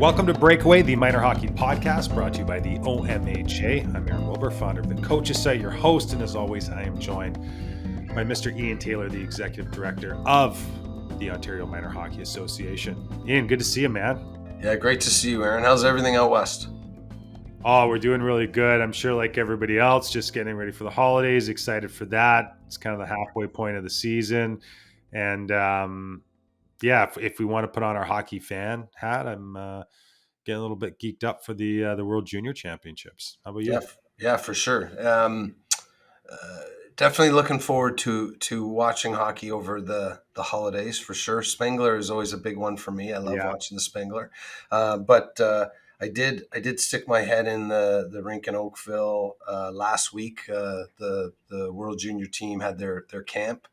Welcome to Breakaway, the minor hockey podcast brought to you by the OMHA. I'm Aaron Wilbur, founder of the Coaches Site, your host, and as always, I am joined by Mr. Ian Taylor, the executive director of the Ontario Minor Hockey Association. Ian, good to see you, man. Yeah, great to see you, Aaron. How's everything out west? Oh, we're doing really good. I'm sure like everybody else, just getting ready for the holidays, excited for that. It's kind of the halfway point of the season. And yeah, if we want to put on our hockey fan hat, I'm getting a little bit geeked up for the World Junior Championships. How about you? Yeah, for sure. Definitely looking forward to watching hockey over the holidays for sure. Spengler is always a big one for me. I love watching the Spengler, but I did stick my head in the rink in Oakville last week. The World Junior team had their camp.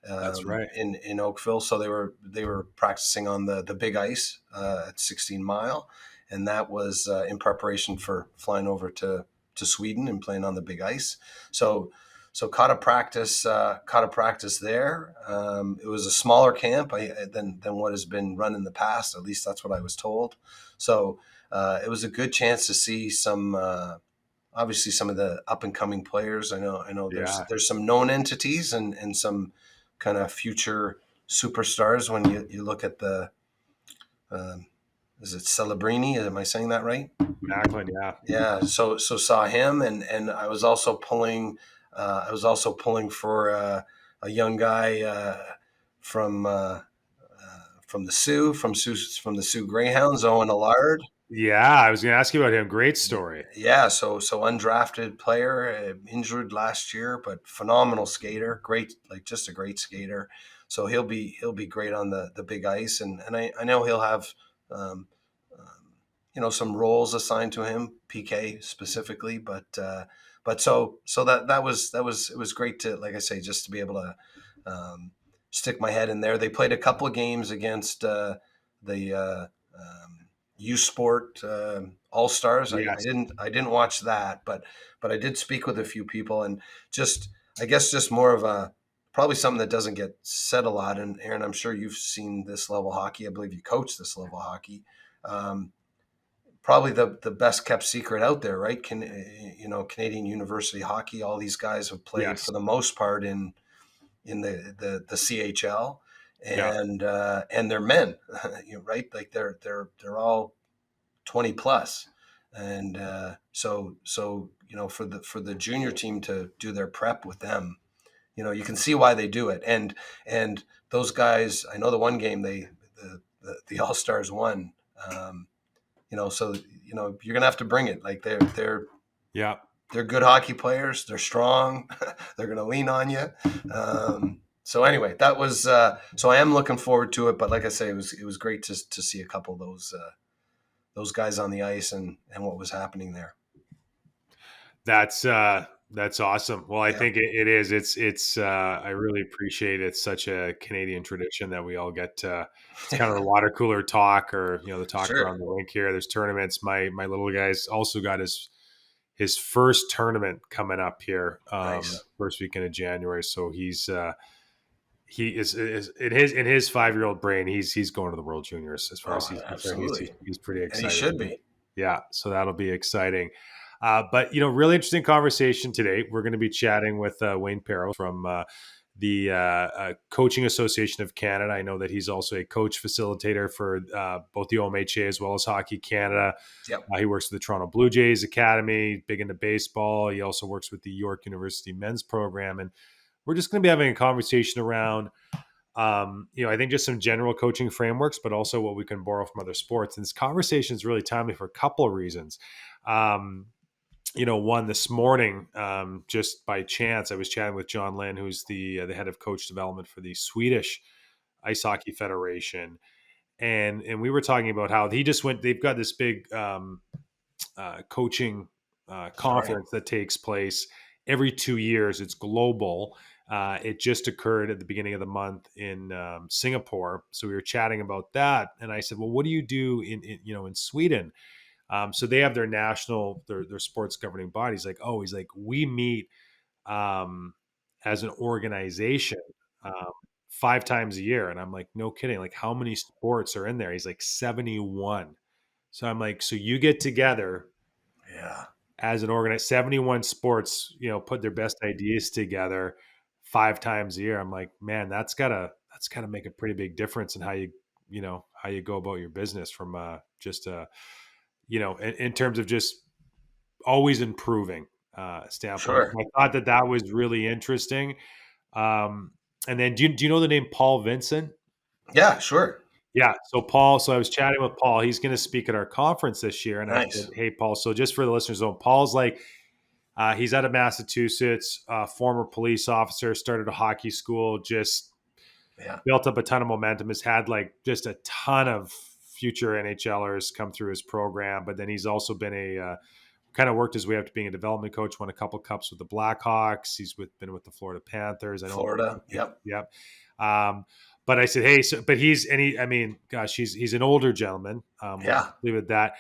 That's right. In Oakville, so they were practicing on the big ice at 16 Mile, and that was in preparation for flying over to Sweden and playing on the big ice. So caught a practice there. It was a smaller camp than what has been run in the past. At least that's what I was told. So it was a good chance to see some. Obviously, some of the up and coming players. I know. There's some known entities and some kind of future superstars when you look at the. Is it Celebrini? Am I saying that right? Macklin, yeah. Yeah. So saw him, and I was also pulling. For a young guy from the Sioux Greyhounds, Owen Allard. Yeah, I was going to ask you about him. Great story. Yeah, so undrafted player, injured last year, but phenomenal skater. Great, just a great skater. So he'll be great on the big ice, and I know he'll have some roles assigned to him, PK specifically, but so that was it was great to, like I say, just to be able to stick my head in there. They played a couple of games against the U Sport All Stars. Yes. I didn't watch that, but I did speak with a few people, and I guess just more of a probably something that doesn't get said a lot. And Aaron, I'm sure you've seen this level hockey. I believe you coach this level hockey. Probably the best kept secret out there, right? Canadian University hockey. All these guys have played for the most part in the CHL, and they're men, right? Like they're all 20 plus, and so for the junior team to do their prep with them, you can see why they do it, and those guys. I know the one game the All Stars won. So you're gonna have to bring it. Like they're good hockey players. They're strong. They're gonna lean on you. So anyway, that was so I am looking forward to it. But like I say, it was great to see a couple of those guys on the ice and what was happening there. That's awesome. Well, I think it is. It's I really appreciate it. It's such a Canadian tradition that we all get to. It's kind of the water cooler talk, or the talk around the rink here. There's tournaments. My little guy's also got his first tournament coming up here, Nice. first weekend of January. So he is in his 5-year-old brain. He's going to the World Juniors as far as he's concerned. He's pretty excited. And he should be. Yeah. So that'll be exciting. But really interesting conversation today. We're going to be chatting with Wayne Perro from the Coaching Association of Canada. I know that he's also a coach facilitator for both the OMHA as well as Hockey Canada. Yep. He works with the Toronto Blue Jays Academy, big into baseball. He also works with the York University men's program. And we're just going to be having a conversation around, I think just some general coaching frameworks, but also what we can borrow from other sports. And this conversation is really timely for a couple of reasons. One this morning, just by chance, I was chatting with John Lynn, who's the head of coach development for the Swedish Ice Hockey Federation, and we were talking about how he just went. They've got this big coaching conference that takes place every 2 years. It's global. It just occurred at the beginning of the month in Singapore. So we were chatting about that, and I said, "Well, what do you do in Sweden?" So they have their national, their sports governing bodies. He's like, we meet as an organization 5 times a year. And I'm like, no kidding. Like, how many sports are in there? He's like 71. So I'm like, so you get together Yeah. as an organized 71 sports, put their best ideas together 5 times a year. I'm like, man, that's gotta make a pretty big difference in how you go about your business from just in terms of just always improving standpoint. Sure. So I thought that was really interesting. Um, and then do you know the name Paul Vincent? Yeah, sure. Yeah. So I was chatting with Paul. He's going to speak at our conference this year. And I said, Nice. hey, Paul, so just for the listeners, Paul's like, he's out of Massachusetts, former police officer, started a hockey school, just Yeah. built up a ton of momentum, has had like just a ton of future NHLers come through his program. But then he's also been kind of worked his way up to being a development coach, won a couple cups with the Blackhawks. Been with the Florida Panthers. I know. Florida. Yep. Yep. Um, but I said, hey, but I mean, gosh, he's an older gentleman. We'll Yeah. leave it at that.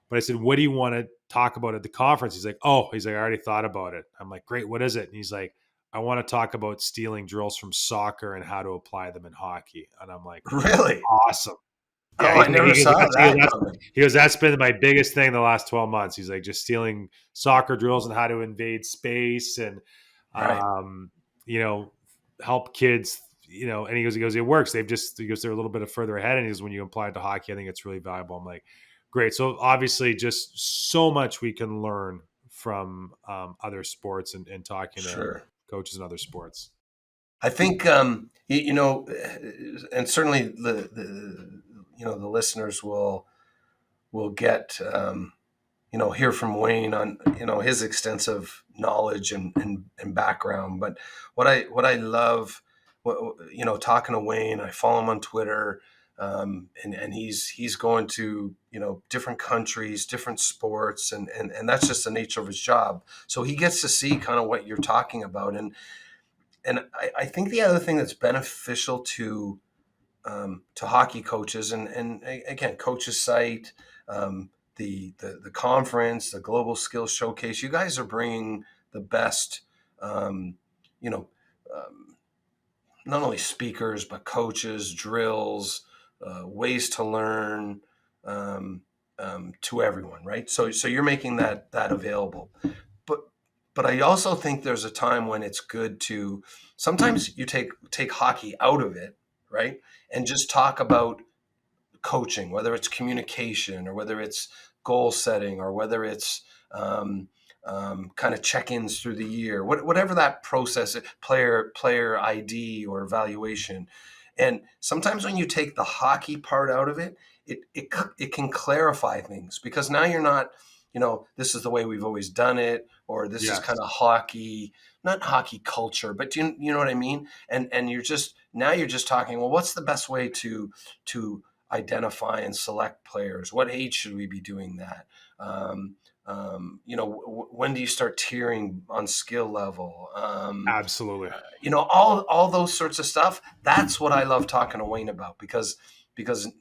But I said, what do you want to talk about at the conference? He's like, I already thought about it. I'm like, great. What is it? And he's like, I want to talk about stealing drills from soccer and how to apply them in hockey. And I'm like, Really? awesome. Yeah, Oh, I never saw that coming. he goes, that's been my biggest thing the last 12 months. He's like, just stealing soccer drills and how to invade space and, Right. um, you know, help kids, and he goes, it works. He goes, they're a little bit further ahead. And he goes, when you apply it to hockey, I think it's really valuable. I'm like, great. So obviously just so much we can learn from other sports and talking to Sure. coaches in other sports. I think and certainly the listeners will get hear from Wayne on his extensive knowledge and background. But what I love, talking to Wayne, I follow him on Twitter, and he's going to different countries, different sports, and that's just the nature of his job. So he gets to see kind of what you're talking about, and I think the other thing that's beneficial to hockey coaches and again coaches site, the conference, the global skills showcase, you guys are bringing the best, um, you know um, not only speakers but coaches, drills, ways to learn, um, to everyone, right? So you're making that available. But but I also think there's a time when it's good to sometimes you take hockey out of it, right? And just talk about coaching, whether it's communication or whether it's goal setting or whether it's kind of check-ins through the year, whatever that process, player ID or evaluation. And sometimes when you take the hockey part out of it, it can clarify things because now you're not, this is the way we've always done it, or this is Yes. kind of hockey, not hockey culture, but you know what I mean? And you're just talking, well, what's the best way to identify and select players? What age should we be doing that? When do you start tiering on skill level? Absolutely. All those sorts of stuff. That's what I love talking to Wayne about because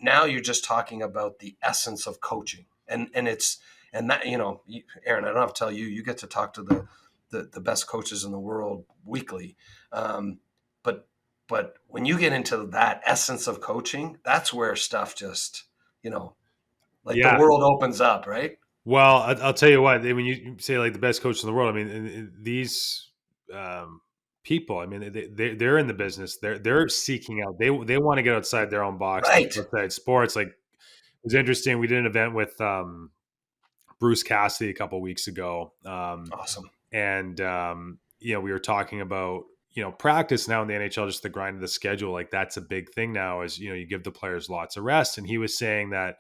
now you're just talking about the essence of coaching, and it's and that Aaron, I don't have to tell you, you get to talk to the best coaches in the world weekly, but but when you get into that essence of coaching, that's where stuff just like the Yeah. world opens up, right? Well, I'll tell you what. When you say like the best coach in the world, I mean these um, people. I mean they're in the business. They're seeking out. They want to get outside their own box, Right. outside sports. Like it was interesting. We did an event with Bruce Cassidy a couple weeks ago, Awesome. and we were talking about practice now in the NHL, just the grind of the schedule. Like that's a big thing now. Is you give the players lots of rest, and he was saying that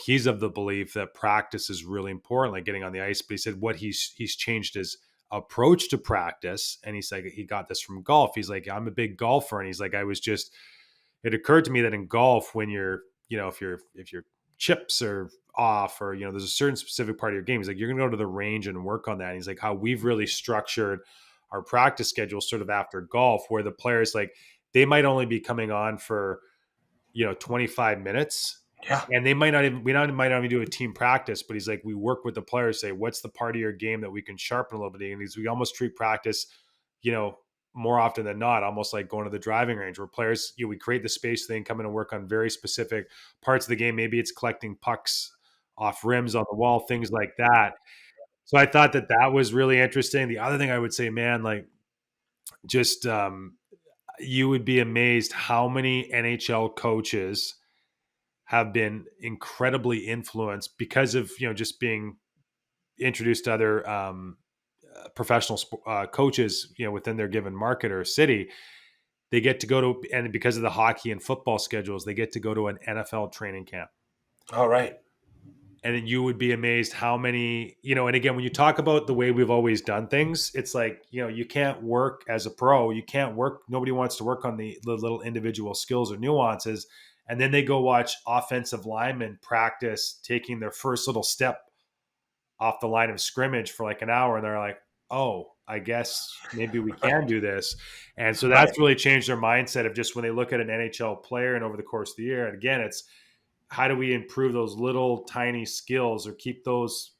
he's of the belief that practice is really important, like getting on the ice. But he said what he's changed his approach to practice, and he's like he got this from golf. He's like I'm a big golfer, and he's like it occurred to me that in golf when you're if your chips are off or there's a certain specific part of your game, he's like you're gonna go to the range and work on that. And he's like how we've really structured our practice schedule sort of after golf, where the players like they might only be coming on for 25 minutes. Yeah. And they might not even, might not even do a team practice, but he's like, we work with the players, say, what's the part of your game that we can sharpen a little bit? And we almost treat practice, you know, more often than not, almost like going to the driving range where players, we create the space, so they can come in and work on very specific parts of the game. Maybe it's collecting pucks off rims on the wall, things like that. So I thought that that was really interesting. The other thing I would say, man, like just you would be amazed how many NHL coaches have been incredibly influenced because of just being introduced to other professional coaches within their given market or city. They get to go to, and because of the hockey and football schedules, they get to go to an NFL training camp. All right. And you would be amazed how many, and again, when you talk about the way we've always done things, it's like, you can't work as a pro. You can't work. Nobody wants to work on the little individual skills or nuances. And then they go watch offensive linemen practice taking their first little step off the line of scrimmage for like an hour. And they're like, oh, I guess maybe we can do this. And so Right. that's really changed their mindset of just when they look at an NHL player and over the course of the year. And again, it's, how do we improve those little tiny skills or keep those,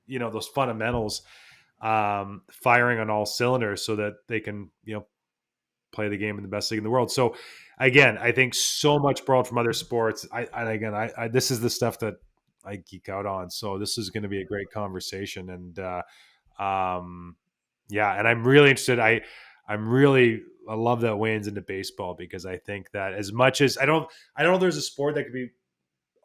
those fundamentals firing on all cylinders so that they can, play the game in the best league in the world. So again, I think so much borrowed from other sports. I this is the stuff that I geek out on. So this is going to be a great conversation. And yeah, and I'm really interested. I love that Wayne's into baseball because I think that as much as I don't know if there's a sport that could be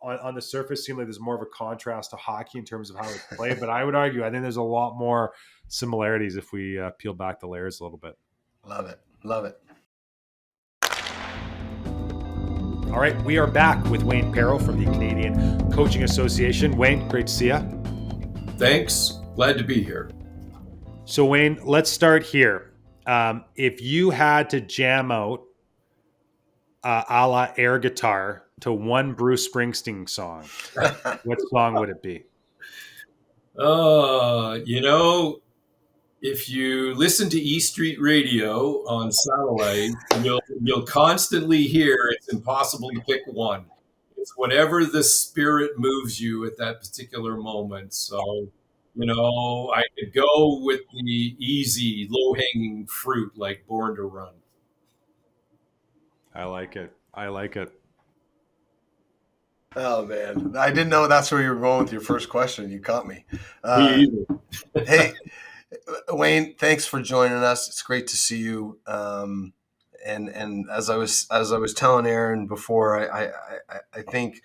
on the surface seem like there's more of a contrast to hockey in terms of how it's played, but I would argue I think there's a lot more similarities if we peel back the layers a little bit. Love it. Love it. All right, we are back with Wayne Perreault from the Canadian Coaching Association. Wayne, great to see you. Thanks. Glad to be here. So Wayne, let's start here. If you had to jam out a la air guitar to one Bruce Springsteen song, what song would it be? If you listen to E Street Radio on satellite, you'll constantly hear it's impossible to pick one. It's whatever the spirit moves you at that particular moment. So, I could go with the easy, low-hanging fruit like Born to Run. I like it. I like it. Oh man, I didn't know that's where you were going with your first question. You caught me. Me either. Hey, Wayne, thanks for joining us. It's great to see you. And as I was telling Aaron before, I think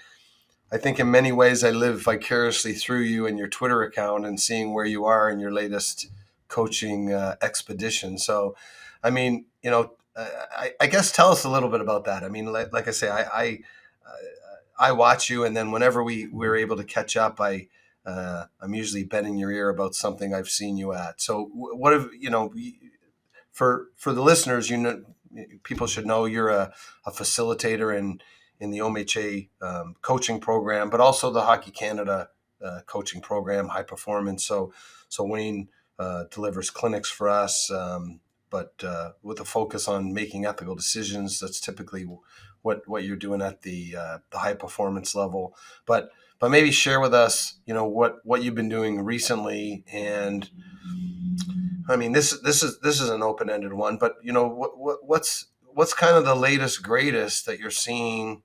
in many ways I live vicariously through you and your Twitter account and seeing where you are in your latest coaching expedition. So, I mean, I guess tell us a little bit about that. I mean, like I say, I watch you, and then whenever we're able to catch up, I'm usually bending your ear about something I've seen you at. So what have for the listeners, people should know you're a facilitator in the OMHA coaching program, but also the Hockey Canada coaching program, high performance. So Wayne delivers clinics for us, but with a focus on making ethical decisions. That's typically what you're doing at the high performance level. But maybe share with us, what you've been doing recently. And I mean, this is an open-ended one, but what's kind of the latest, greatest that you're seeing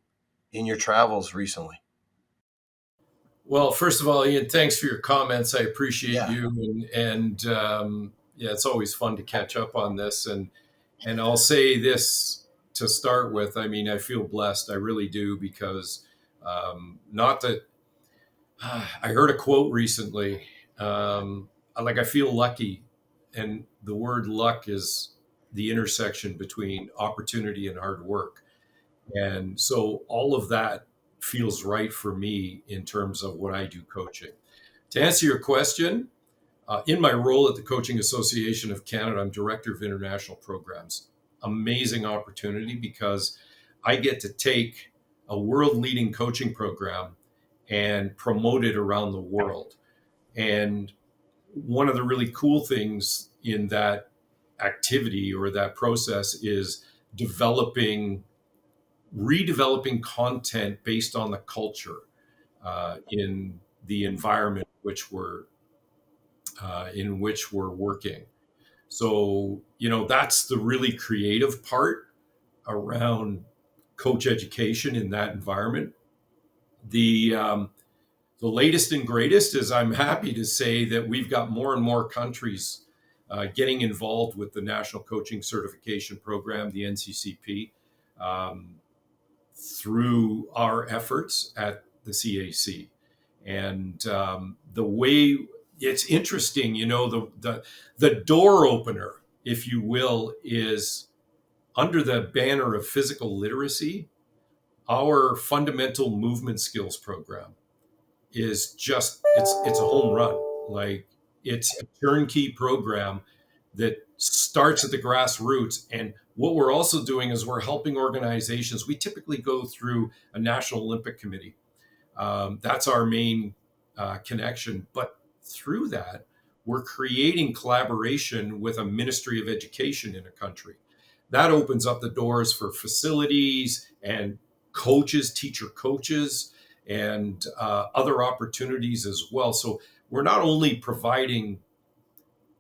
in your travels recently? Well, first of all, Ian, thanks for your comments. I appreciate Yeah. you, and it's always fun to catch up on this. And I'll say this to start with. I mean, I feel blessed. I really do, because not that I heard a quote recently. I feel lucky, and the word luck is the intersection between opportunity and hard work. And so all of that feels right for me in terms of what I do coaching. To answer your question, in my role at the Coaching Association of Canada, I'm Director of International Programs. Amazing opportunity, because I get to take a world-leading coaching program and promote it around the world. And one of the really cool things in that activity or that process is redeveloping content based on the culture in the environment in which we're working. So, that's the really creative part around coach education in that environment. The the latest and greatest is I'm happy to say that we've got more and more countries getting involved with the National Coaching Certification Program, the NCCP, through our efforts at the CAC. And the way it's interesting, the door opener, if you will, is under the banner of physical literacy. Our fundamental movement skills program is just it's a home run. Like, it's a turnkey program that starts at the grassroots. And what we're also doing is we're helping organizations. We typically go through a National Olympic Committee. That's our main connection. But through that, we're creating collaboration with a Ministry of Education in a country. That opens up the doors for facilities and coaches, teacher coaches, and other opportunities as well. So we're not only providing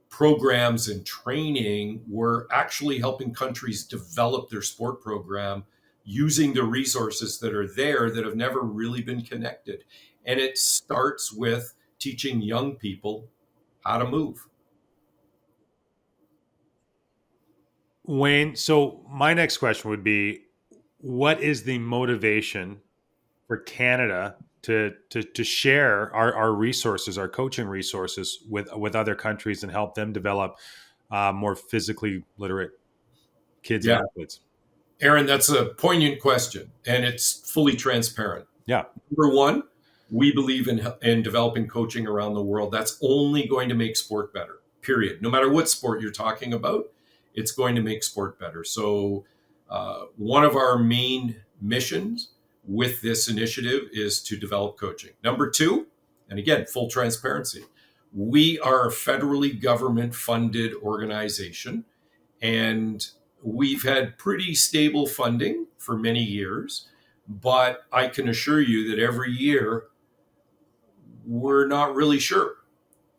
programs and training, we're actually helping countries develop their sport program using the resources that are there that have never really been connected. And it starts with teaching young people how to move. Wayne, so my next question would be, what is the motivation for Canada to share our resources, our coaching resources with other countries and help them develop more physically literate kids and Yeah, athletes? Aaron, that's a poignant question, and it's fully transparent. Yeah. Number one, we believe in developing coaching around the world. That's only going to make sport better, period. No matter what sport you're talking about, it's going to make sport better. So one of our main missions with this initiative is to develop coaching. Number two, and again, full transparency, we are a federally government funded organization, and we've had pretty stable funding for many years. But I can assure you that every year we're not really sure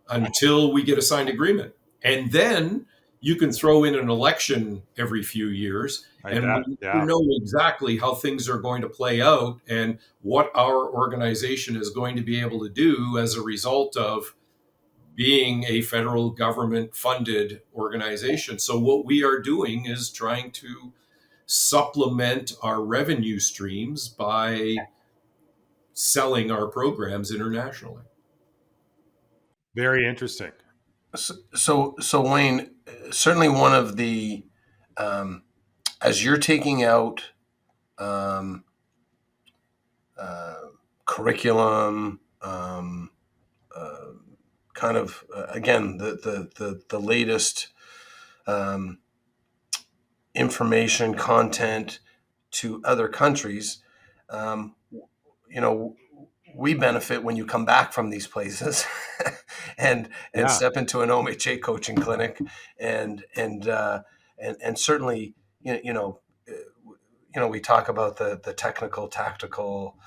until we get a signed agreement. And then you can throw in an election every few years, and we Yeah. know exactly how things are going to play out and what our organization is going to be able to do as a result of being a federal government funded organization. So what we are doing is trying to supplement our revenue streams by selling our programs internationally. Very interesting. So Wayne, certainly one of the as you're taking out um, curriculum, kind of again the latest um, information content to other countries. Um, you know, we benefit when you come back from these places and step into an OMHA coaching clinic, and certainly we talk about the technical tactical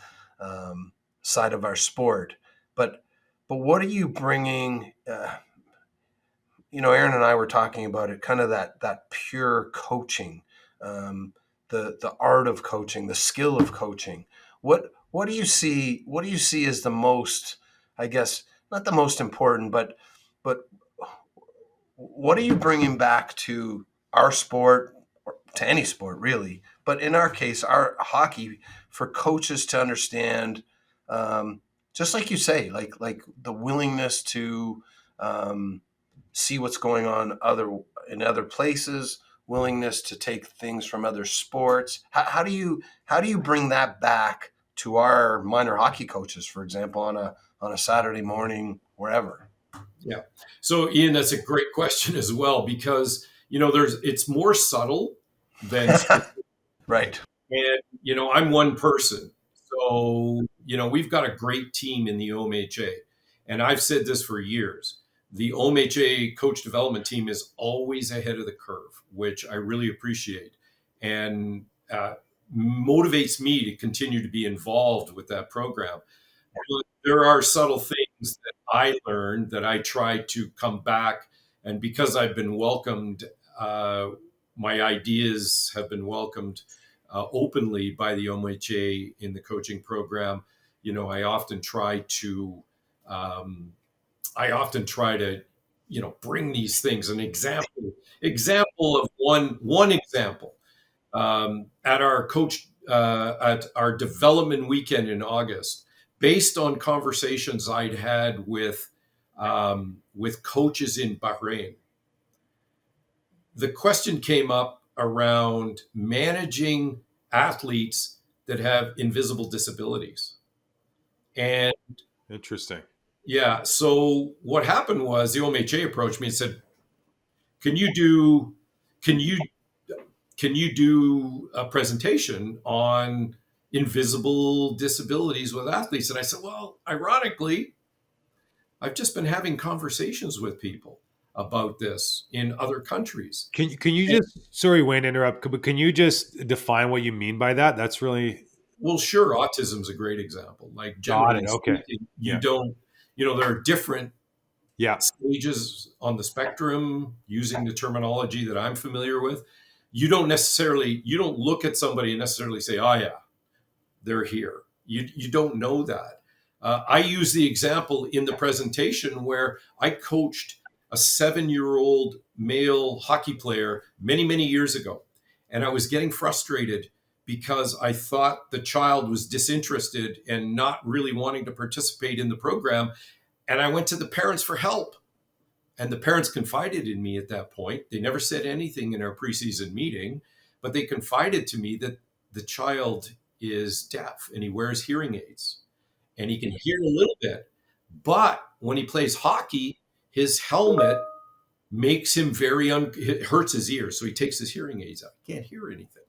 side of our sport, but what are you bringing? Aaron and I were talking about it, kind of that pure coaching, the art of coaching, the skill of coaching. What do you see? What do you see as the most? I guess not the most important, but what are you bringing back to our sport, or to any sport really? But in our case, our hockey, for coaches to understand, just like you say, like the willingness to see what's going on in other places, willingness to take things from other sports. How do you bring that back to our minor hockey coaches, for example, on a Saturday morning, wherever? Yeah. So Ian, that's a great question as well, because it's more subtle than right. And I'm one person. So, we've got a great team in the OMHA. And I've said this for years. The OMHA coach development team is always ahead of the curve, which I really appreciate, and motivates me to continue to be involved with that program. But there are subtle things that I learned that I try to come back. And because I've been welcomed, my ideas have been welcomed openly by the OMHA in the coaching program. I often try to, I often try to, bring these things. An example of one example, at our at our development weekend in August, based on conversations I'd had with coaches in Bahrain. The question came up around managing athletes that have invisible disabilities. And Interesting. yeah, so what happened was the OMHA approached me and said, "Can you do can you can you do a presentation on invisible disabilities with athletes?" And I said, "Well, ironically, I've just been having conversations with people about this in other countries." Can you And, just, sorry, Wayne, to interrupt, but can you just define what you mean by that? That's really well, sure, autism is a great example. Like, got generally it. Okay. speaking, you Yeah. don't, there are different Yeah. stages on the spectrum, using the terminology that I'm familiar with. You don't look at somebody and necessarily say, "Oh yeah, they're here." You don't know that. I use the example in the presentation where I coached a 7-year-old male hockey player many years ago, and I was getting frustrated because I thought the child was disinterested and not really wanting to participate in the program. And I went to the parents for help. And the parents confided in me at that point. They never said anything in our preseason meeting, but they confided to me that the child is deaf and he wears hearing aids and he can hear a little bit. But when he plays hockey, his helmet makes him it hurts his ears. So he takes his hearing aids out. He can't hear anything.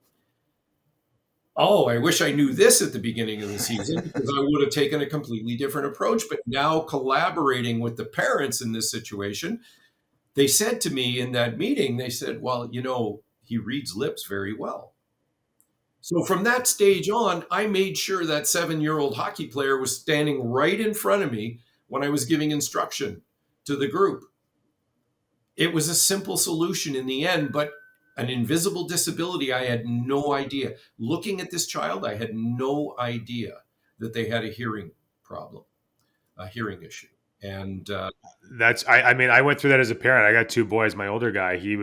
Oh, I wish I knew this at the beginning of the season, because I would have taken a completely different approach. But now, collaborating with the parents in this situation, they said to me in that meeting, they said, "Well, he reads lips very well." So from that stage on, I made sure that 7-year-old hockey player was standing right in front of me when I was giving instruction to the group. It was a simple solution in the end, but an invisible disability, I had no idea. Looking at this child, I had no idea that they had a hearing problem, a hearing issue. And That's I mean, I went through that as a parent. I got two boys. My older guy, he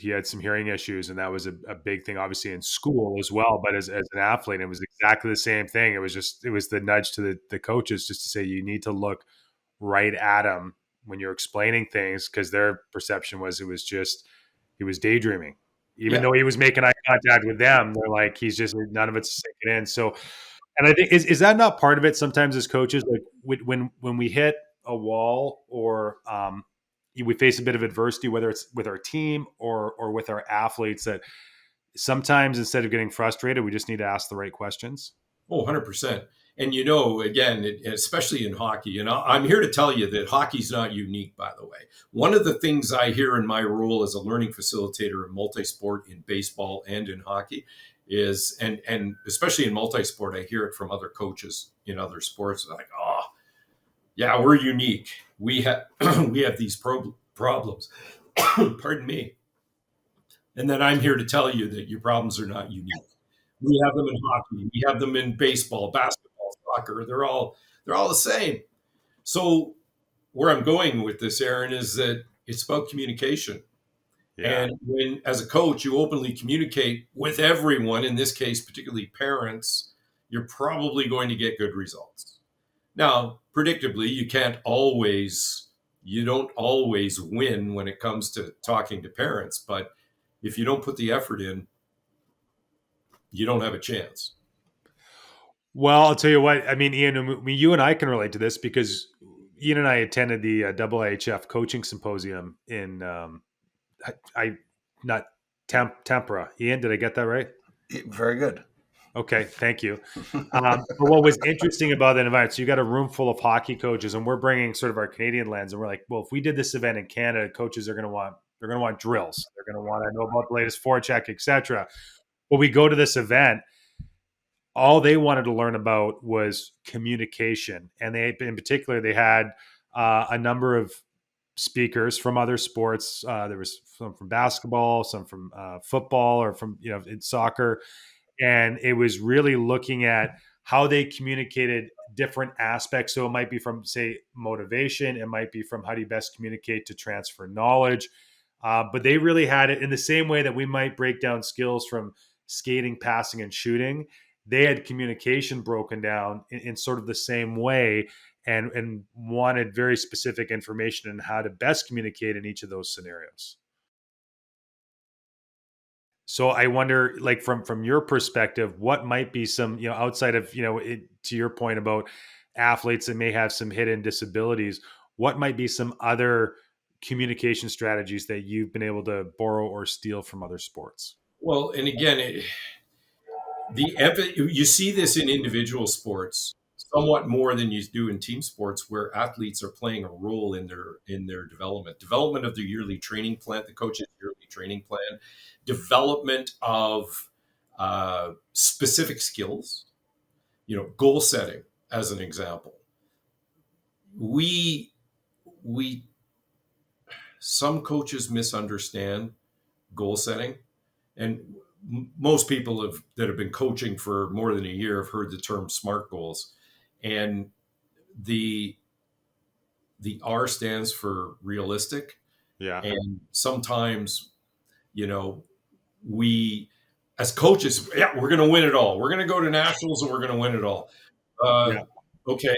had some hearing issues, and that was a big thing, obviously in school as well. But as an athlete, it was exactly the same thing. It was the nudge to the coaches just to say you need to look right at him when you're explaining things, because their perception was he was daydreaming, even yeah, though he was making eye contact with them. They're like, he's just, none of it's sinking in. So, and I think, is that not part of it sometimes as coaches, like when we hit a wall, or we face a bit of adversity, whether it's with our team or with our athletes, that sometimes instead of getting frustrated, we just need to ask the right questions. oh, 100%. And again, especially in hockey, and I'm here to tell you that hockey's not unique, by the way. One of the things I hear in my role as a learning facilitator in multi-sport, in baseball and in hockey, is, and especially in multi-sport, I hear it from other coaches in other sports, like, "Oh, yeah, we're unique. We have we have these problems." Pardon me. And then I'm here to tell you that your problems are not unique. We have them in hockey. We have them in baseball, basketball, soccer. They're all the same. So where I'm going with this, Aaron, is that it's about communication. Yeah. And when, as a coach, you openly communicate with everyone, in this case, particularly parents, you're probably going to get good results. Now, predictably, you don't always win when it comes to talking to parents, but if you don't put the effort in, you don't have a chance. Well, I'll tell you what. I mean, Ian, you and I can relate to this, because Ian and I attended the IIHF coaching symposium in I not Tempera. Ian, did I get that right? Very good. Okay, thank you. But what was interesting about that environment? So you got a room full of hockey coaches, and we're bringing sort of our Canadian lens, and we're like, well, if we did this event in Canada, coaches are going to want drills. They're going to want to know about the latest forecheck, etc. Well, we go to this event, all they wanted to learn about was communication, and in particular, they had a number of speakers from other sports. There was some from basketball, some from football, or from in soccer, and it was really looking at how they communicated different aspects. So it might be from, say, motivation. It might be from how do you best communicate to transfer knowledge. But they really had it in the same way that we might break down skills from skating, passing, and shooting. They had communication broken down in sort of the same way, and wanted very specific information on how to best communicate in each of those scenarios. So I wonder, like from your perspective, what might be some, outside of, to your point about athletes that may have some hidden disabilities, what might be some other communication strategies that you've been able to borrow or steal from other sports? Well, and again, you see this in individual sports somewhat more than you do in team sports, where athletes are playing a role in their development of their yearly training plan, the coach's yearly training plan, development of specific skills, goal setting as an example. We some coaches misunderstand goal setting, and most people that have been coaching for more than a year have heard the term SMART goals, and the R stands for realistic. Yeah. And sometimes, we as coaches, yeah, we're going to win it all. We're going to go to nationals and we're going to win it all. Yeah. Okay.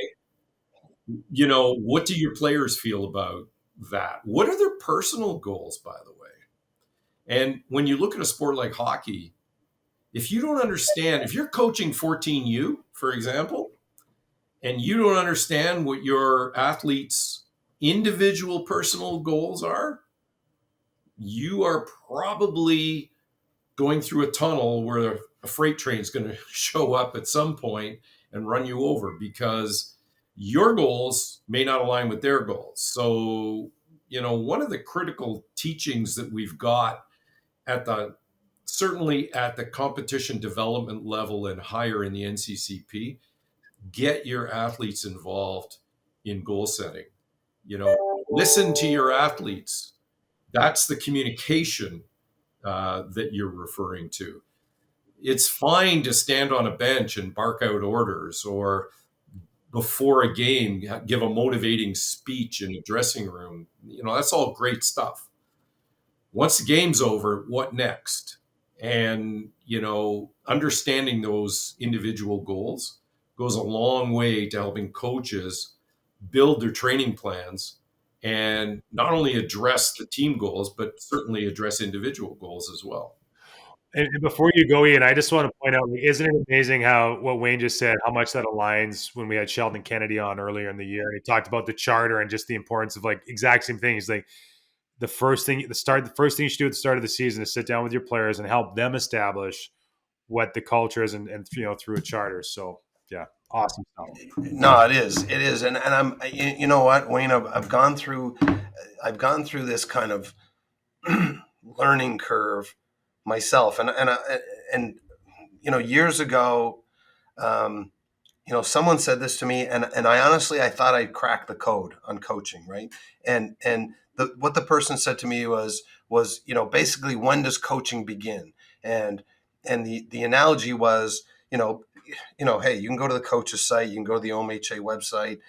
What do your players feel about that? What are their personal goals, by the way? And when you look at a sport like hockey, if you don't understand, if you're coaching 14U, for example, and you don't understand what your athletes' individual personal goals are, you are probably going through a tunnel where a freight train is going to show up at some point and run you over, because your goals may not align with their goals. So, one of the critical teachings that we've got certainly at the competition development level and higher in the NCCP, get your athletes involved in goal setting. Listen to your athletes. That's the communication that you're referring to. It's fine to stand on a bench and bark out orders, or before a game give a motivating speech in a dressing room. That's all great stuff. Once the game's over, what next? And understanding those individual goals goes a long way to helping coaches build their training plans and not only address the team goals, but certainly address individual goals as well. And before you go, Ian, I just want to point out, isn't it amazing how what Wayne just said, how much that aligns when we had Sheldon Kennedy on earlier in the year, and he talked about the charter and just the importance of, like, exact same thing. He's like, the first thing you should do at the start of the season is sit down with your players and help them establish what the culture is, and through a charter. So yeah, awesome stuff. No, it is, and I'm, you know what, Wayne, I've gone through this kind of learning curve myself, and years ago, someone said this to me, and I honestly, I thought I'd cracked the code on coaching, right? And what the person said to me was basically, when does coaching begin? And the analogy was, hey, you can go to the coach's site, you can go to the OMHA website,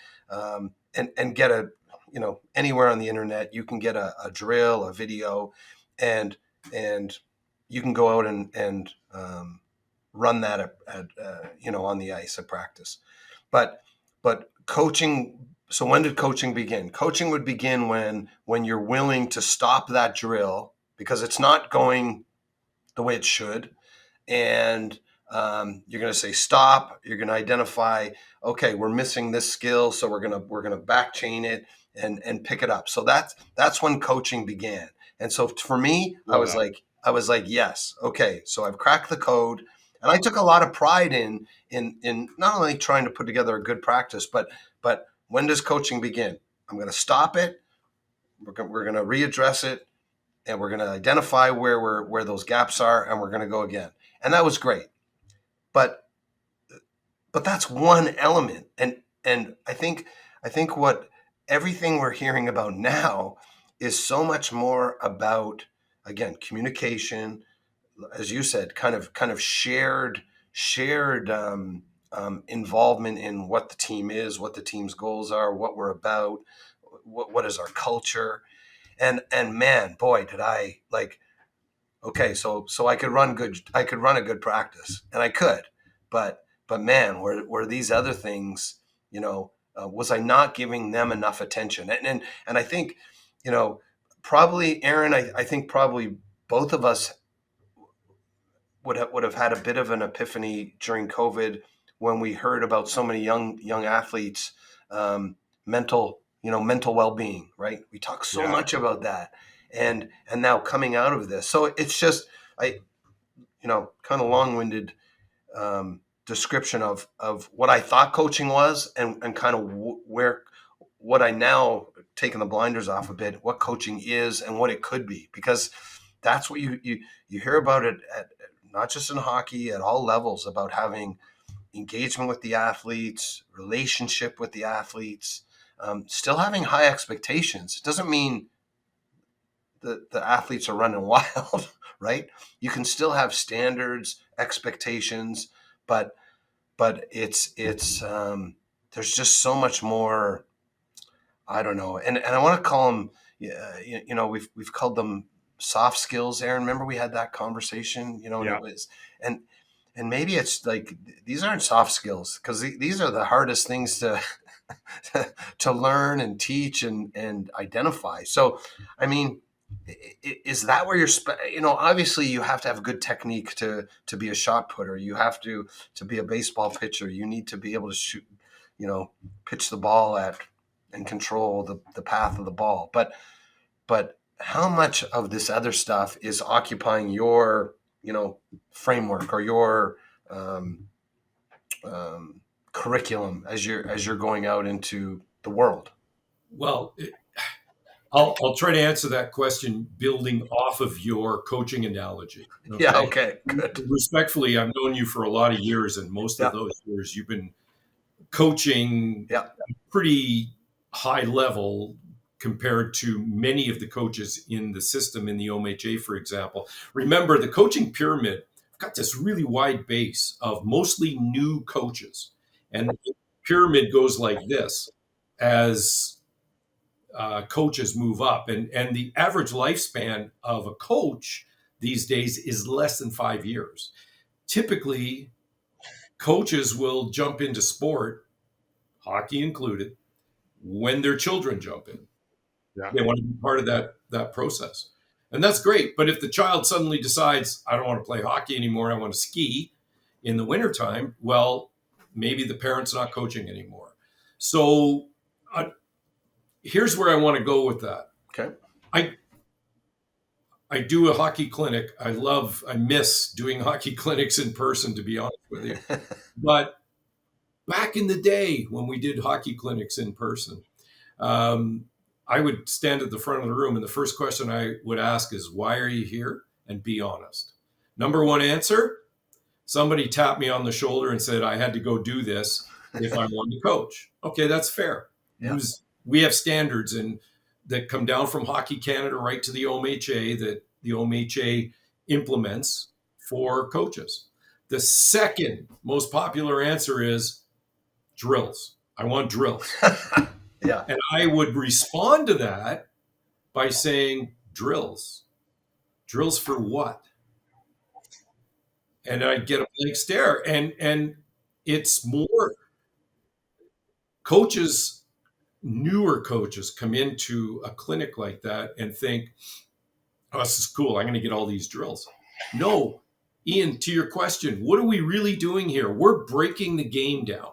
and get anywhere on the internet, you can get a drill, a video, and you can go out and run that at on the ice at practice. But coaching. So when did coaching begin? Coaching would begin when you're willing to stop that drill because it's not going the way it should, and you're going to say stop. You're going to identify, okay, we're missing this skill, so we're gonna back chain it and pick it up. So that's when coaching began. And so for me, I was like, yes, okay, so I've cracked the code. And I took a lot of pride in not only trying to put together a good practice, but when does coaching begin? I'm going to stop it. We're going to readdress it, and we're going to identify where those gaps are, and we're going to go again. And that was great. But that's one element, and I think what everything we're hearing about now is so much more about, again, communication, as you said, kind of shared involvement in what the team is, what the team's goals are, what we're about, what is our culture. And man, boy, did I like, okay, so I could run a good practice, and I could, but man, were these other things, was I not giving them enough attention? And I think, probably Aaron, I think probably both of us would have had a bit of an epiphany during COVID when we heard about so many young athletes, mental well-being, right? We talk so much about that, and now coming out of this, so it's just kind of long-winded description of what I thought coaching was, and kind of where what I now, taking the blinders off a bit, what coaching is and what it could be, because that's what you hear about it at, not just in hockey, at all levels, about having engagement with the athletes, relationship with the athletes, still having high expectations. It doesn't mean the athletes are running wild, right? You can still have standards, expectations, but it's there's just so much more. I don't know, and I want to call them, we've called them soft skills. Aaron, remember we had that conversation, and it was, and maybe it's like, these aren't soft skills, because these are the hardest things to to learn and teach and identify. So, I mean, is that where you're, obviously you have to have good technique to be a shot putter. You have to be a baseball pitcher. You need to be able to shoot, pitch the ball at and control the path of the ball. But how much of this other stuff is occupying your, framework, or your curriculum as you're going out into the world? Well, I'll try to answer that question building off of your coaching analogy. Okay? Yeah, okay, good. Respectfully, I've known you for a lot of years, and most of those years you've been coaching at a pretty high level compared to many of the coaches in the system in the OMHA, for example. Remember, the coaching pyramid got this really wide base of mostly new coaches. And the pyramid goes like this as coaches move up. And the average lifespan of a coach these days is less than 5 years. Typically, coaches will jump into sport, hockey included, when their children jump in. Yeah. They want to be part of that process. And that's great. But if the child suddenly decides, I don't want to play hockey anymore, I want to ski in the wintertime, well, maybe the parent's not coaching anymore. So here's where I want to go with that. Okay. I do a hockey clinic. I miss doing hockey clinics in person, to be honest with you. But back in the day when we did hockey clinics in person, I would stand at the front of the room, and the first question I would ask is, why are you here? And be honest. Number one answer, somebody tapped me on the shoulder and said I had to go do this if I wanted to coach. Okay, that's fair. Yeah. We have standards that come down from Hockey Canada right to the OMHA that the OMHA implements for coaches. The second most popular answer is drills. I want drills. Yeah. And I would respond to that by saying, drills. Drills for what? And I'd get a blank stare. And it's more coaches, newer coaches come into a clinic like that and think, oh, this is cool. I'm going to get all these drills. No, Ian, to your question, what are we really doing here? We're breaking the game down.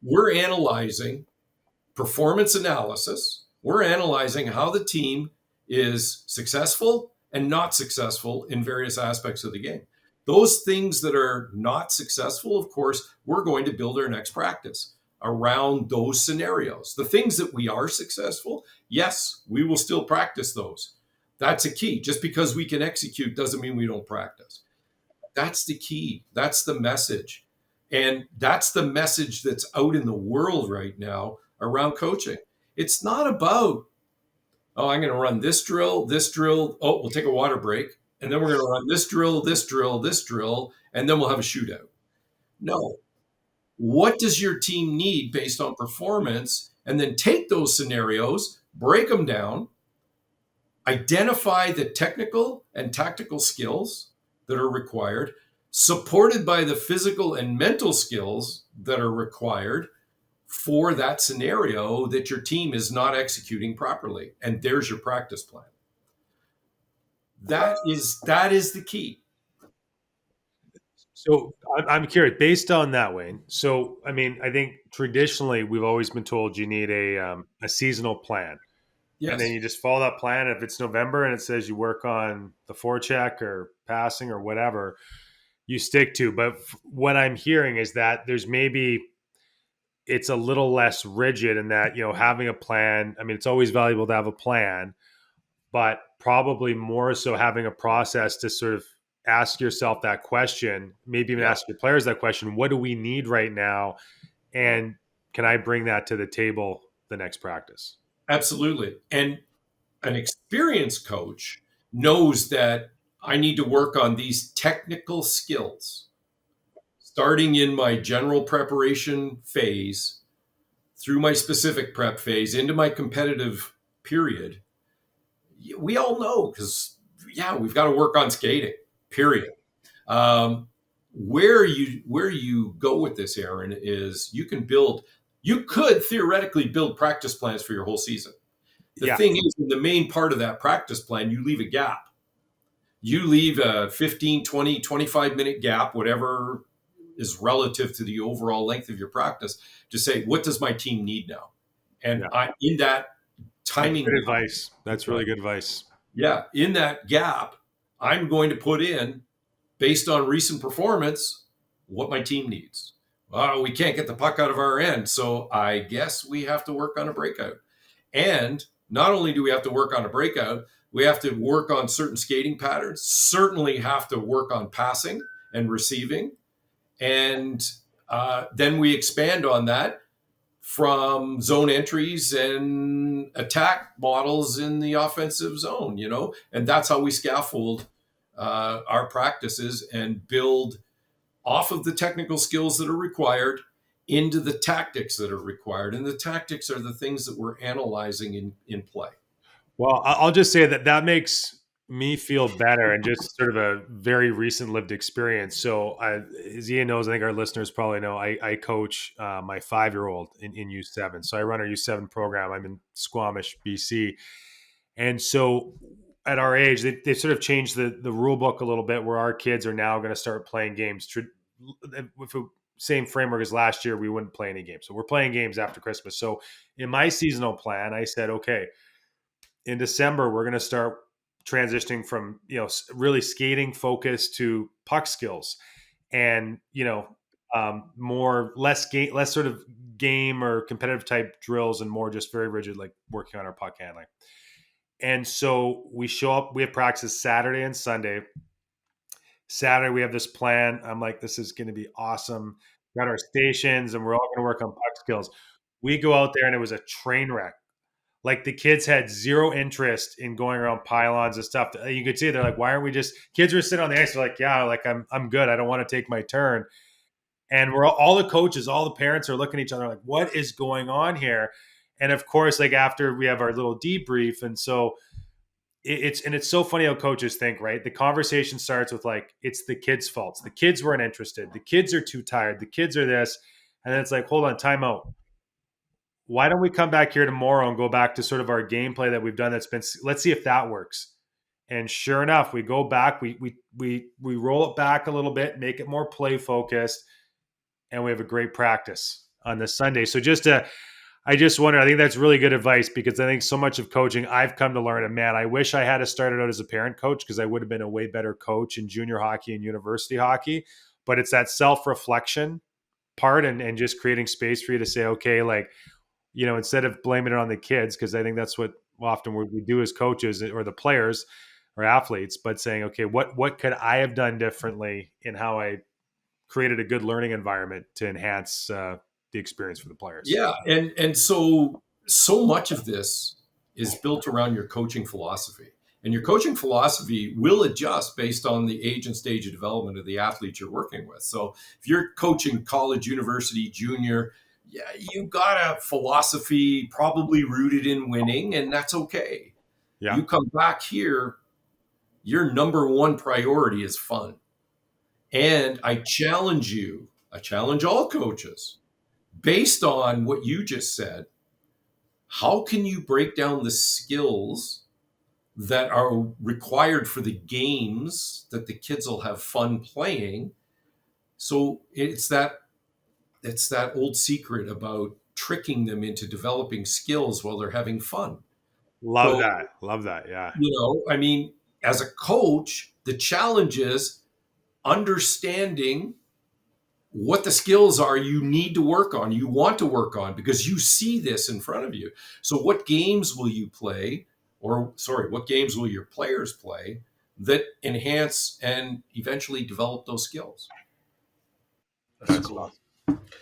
We're analyzing performance analysis. We're analyzing how the team is successful and not successful in various aspects of the game. Those things that are not successful, of course, we're going to build our next practice around those scenarios. The things that we are successful, yes, we will still practice those. That's a key. Just because we can execute doesn't mean we don't practice. That's the key. That's the message. And that's the message that's out in the world right now around coaching. It's not about, oh, I'm going to run this drill. Oh, we'll take a water break. And then we're going to run this drill, and then we'll have a shootout. No, what does your team need based on performance, and then take those scenarios, break them down, identify the technical and tactical skills that are required, supported by the physical and mental skills that are required for that scenario that your team is not executing properly. And there's your practice plan. That is the key. So I'm curious, based on that, Wayne. So I mean, I think traditionally we've always been told you need a seasonal plan, and then Yes. you just follow that plan. If it's November and it says you work on the forecheck or passing or whatever, you stick to. But what I'm hearing is that there's maybe it's a little less rigid in that, having a plan. I mean, it's always valuable to have a plan, but probably more so having a process to sort of ask yourself that question, maybe even Yeah, ask your players that question: what do we need right now? And can I bring that to the table the next practice? absolutely. And an experienced coach knows that I need to work on these technical skills starting in my general preparation phase through my specific prep phase into my competitive period. We all know because, yeah, we've got to work on skating, period. Um, where you go with this, Aaron, is you could theoretically build practice plans for your whole season. The Yeah, thing is, in the main part of that practice plan, you leave a gap. You leave a 15, 20, 25-minute gap, whatever is relative to the overall length of your practice, to say, what does my team need now? And yeah. in that That's timing good gap, advice. That's really good advice. yeah, in that gap, I'm going to put in, based on recent performance, what my team needs. We can't get the puck out of our end, so I guess we have to work on a breakout. And not only do we have to work on a breakout, we have to work on certain skating patterns, certainly have to work on passing and receiving. And then we expand on that from zone entries and attack models in the offensive zone, and that's how we scaffold our practices and build off of the technical skills that are required into the tactics that are required. And the tactics are the things that we're analyzing in play. Well, I'll just say that that makes me feel better and just sort of a very recent lived experience. So, as Ian knows, I think our listeners probably know, I coach my 5-year-old in U7. So I run our U7 program. I'm in Squamish, BC. And so at our age, they sort of changed the rule book a little bit where our kids are now going to start playing games. With the same framework as last year, we wouldn't play any games. So we're playing games after Christmas. So in my seasonal plan, I said, okay, in December, we're going to start transitioning from, really skating focus to puck skills and, less sort of game or competitive type drills and more just very rigid, like working on our puck handling. And so we show up, we have practice Saturday and Sunday. Saturday, we have this plan. I'm like, this is going to be awesome. Got our stations and we're all going to work on puck skills. We go out there and it was a train wreck. Like the kids had zero interest in going around pylons and stuff. You could see they're like, why aren't we just, kids were sitting on the ice. They're like, yeah, like I'm good. I don't want to take my turn. And we're all the coaches, all the parents are looking at each other like, what is going on here? And of course, like after we have our little debrief. And so it's so funny how coaches think, right? The conversation starts with like, it's the kids' faults. The kids weren't interested. The kids are too tired. The kids are this. And then it's like, hold on, time out. Why don't we come back here tomorrow and go back to sort of our gameplay that we've done? Let's see if that works. And sure enough, we go back, we roll it back a little bit, make it more play focused, and we have a great practice on this Sunday. So I just wonder, I think that's really good advice because I think so much of coaching I've come to learn, and man, I wish I had started out as a parent coach because I would have been a way better coach in junior hockey and university hockey. But it's that self-reflection part and just creating space for you to say, okay, like, instead of blaming it on the kids, because I think that's what often we do as coaches or the players or athletes, but saying, okay, what could I have done differently in how I created a good learning environment to enhance the experience for the players. Yeah, and so much of this is built around your coaching philosophy. And your coaching philosophy will adjust based on the age and stage of development of the athlete you're working with. So if you're coaching college, university, junior, yeah, you got a philosophy probably rooted in winning, and that's okay. Yeah. You come back here, your number one priority is fun. And I challenge you, I challenge all coaches, based on what you just said, how can you break down the skills that are required for the games that the kids will have fun playing? So it's that old secret about tricking them into developing skills while they're having fun. Love So, that. Love that. Yeah. I mean, as a coach, the challenge is understanding what the skills are you need to work on, you want to work on, because you see this in front of you. So what games will you play, what games will your players play that enhance and eventually develop those skills? That's cool.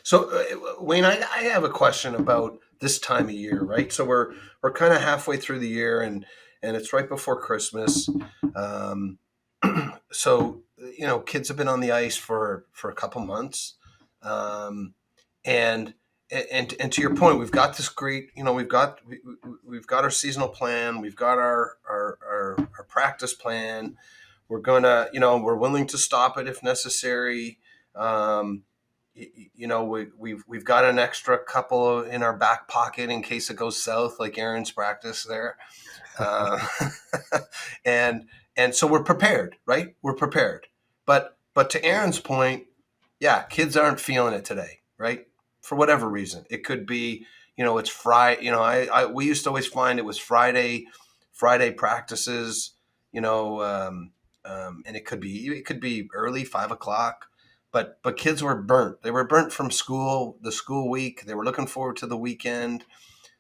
So, Wayne, I have a question about this time of year, right? So we're kind of halfway through the year, and it's right before Christmas. So kids have been on the ice for a couple months, and to your point, we've got this great, we've got our seasonal plan, we've got our practice plan. We're gonna, we're willing to stop it if necessary. We've got an extra couple in our back pocket in case it goes south, like Aaron's practice there, and so we're prepared, right? We're prepared, but to Aaron's point, yeah, kids aren't feeling it today, right? For whatever reason, it could be, it's Friday. We used to always find it was Friday practices, and it could be early, 5 o'clock. But kids were burnt. They were burnt from school, the school week. They were looking forward to the weekend.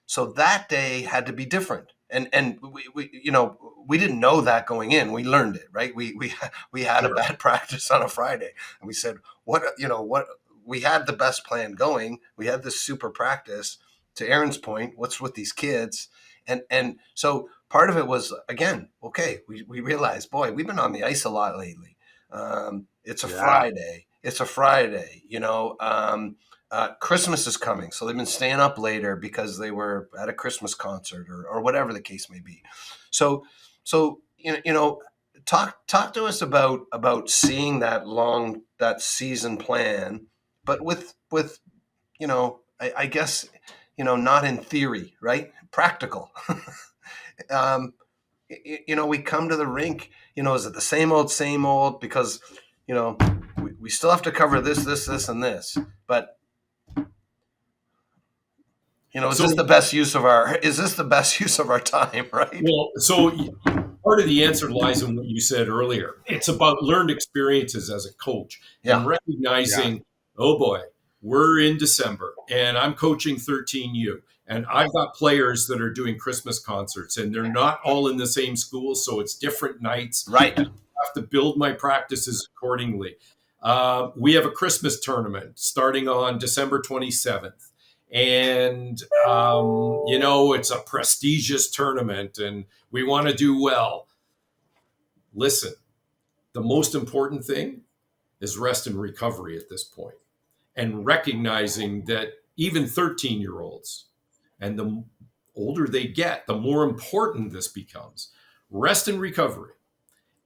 So that day had to be different. And we didn't know that going in. We learned it, right? We had a bad practice on a Friday, and we said, what we had the best plan going. We had this super practice. To Aaron's point, what's with these kids? And so part of it was, again, okay, we realized, boy, we've been on the ice a lot lately. It's a Friday. It's a Friday, Christmas is coming. So they've been staying up later because they were at a Christmas concert or whatever the case may be. So, talk to us about seeing that season plan, but with, I guess, not in theory, right? Practical. We come to the rink, is it the same old? Because, we still have to cover this, and this. But, is this the best use of our time, right? Well, so part of the answer lies in what you said earlier. It's about learned experiences as a coach and recognizing, oh boy, we're in December and I'm coaching 13U. And I've got players that are doing Christmas concerts, and they're not all in the same school, so it's different nights. Right. I have to build my practices accordingly. We have a Christmas tournament starting on December 27th. And, it's a prestigious tournament, and we want to do well. Listen, the most important thing is rest and recovery at this point, and recognizing that even 13-year-olds, and the older they get, the more important this becomes. Rest and recovery.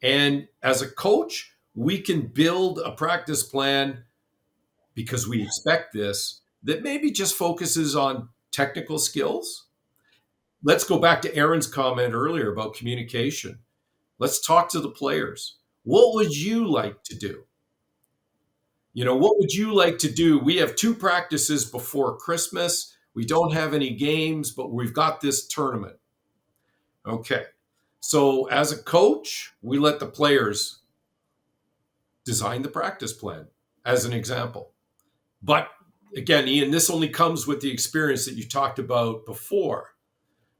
And as a coach, we can build a practice plan, because we expect this, that maybe just focuses on technical skills. Let's go back to Aaron's comment earlier about communication. Let's talk to the players. What would you like to do? What would you like to do? We have 2 practices before Christmas. We don't have any games, but we've got this tournament. Okay. So as a coach, we let the players design the practice plan, as an example. But again, Ian, this only comes with the experience that you talked about before,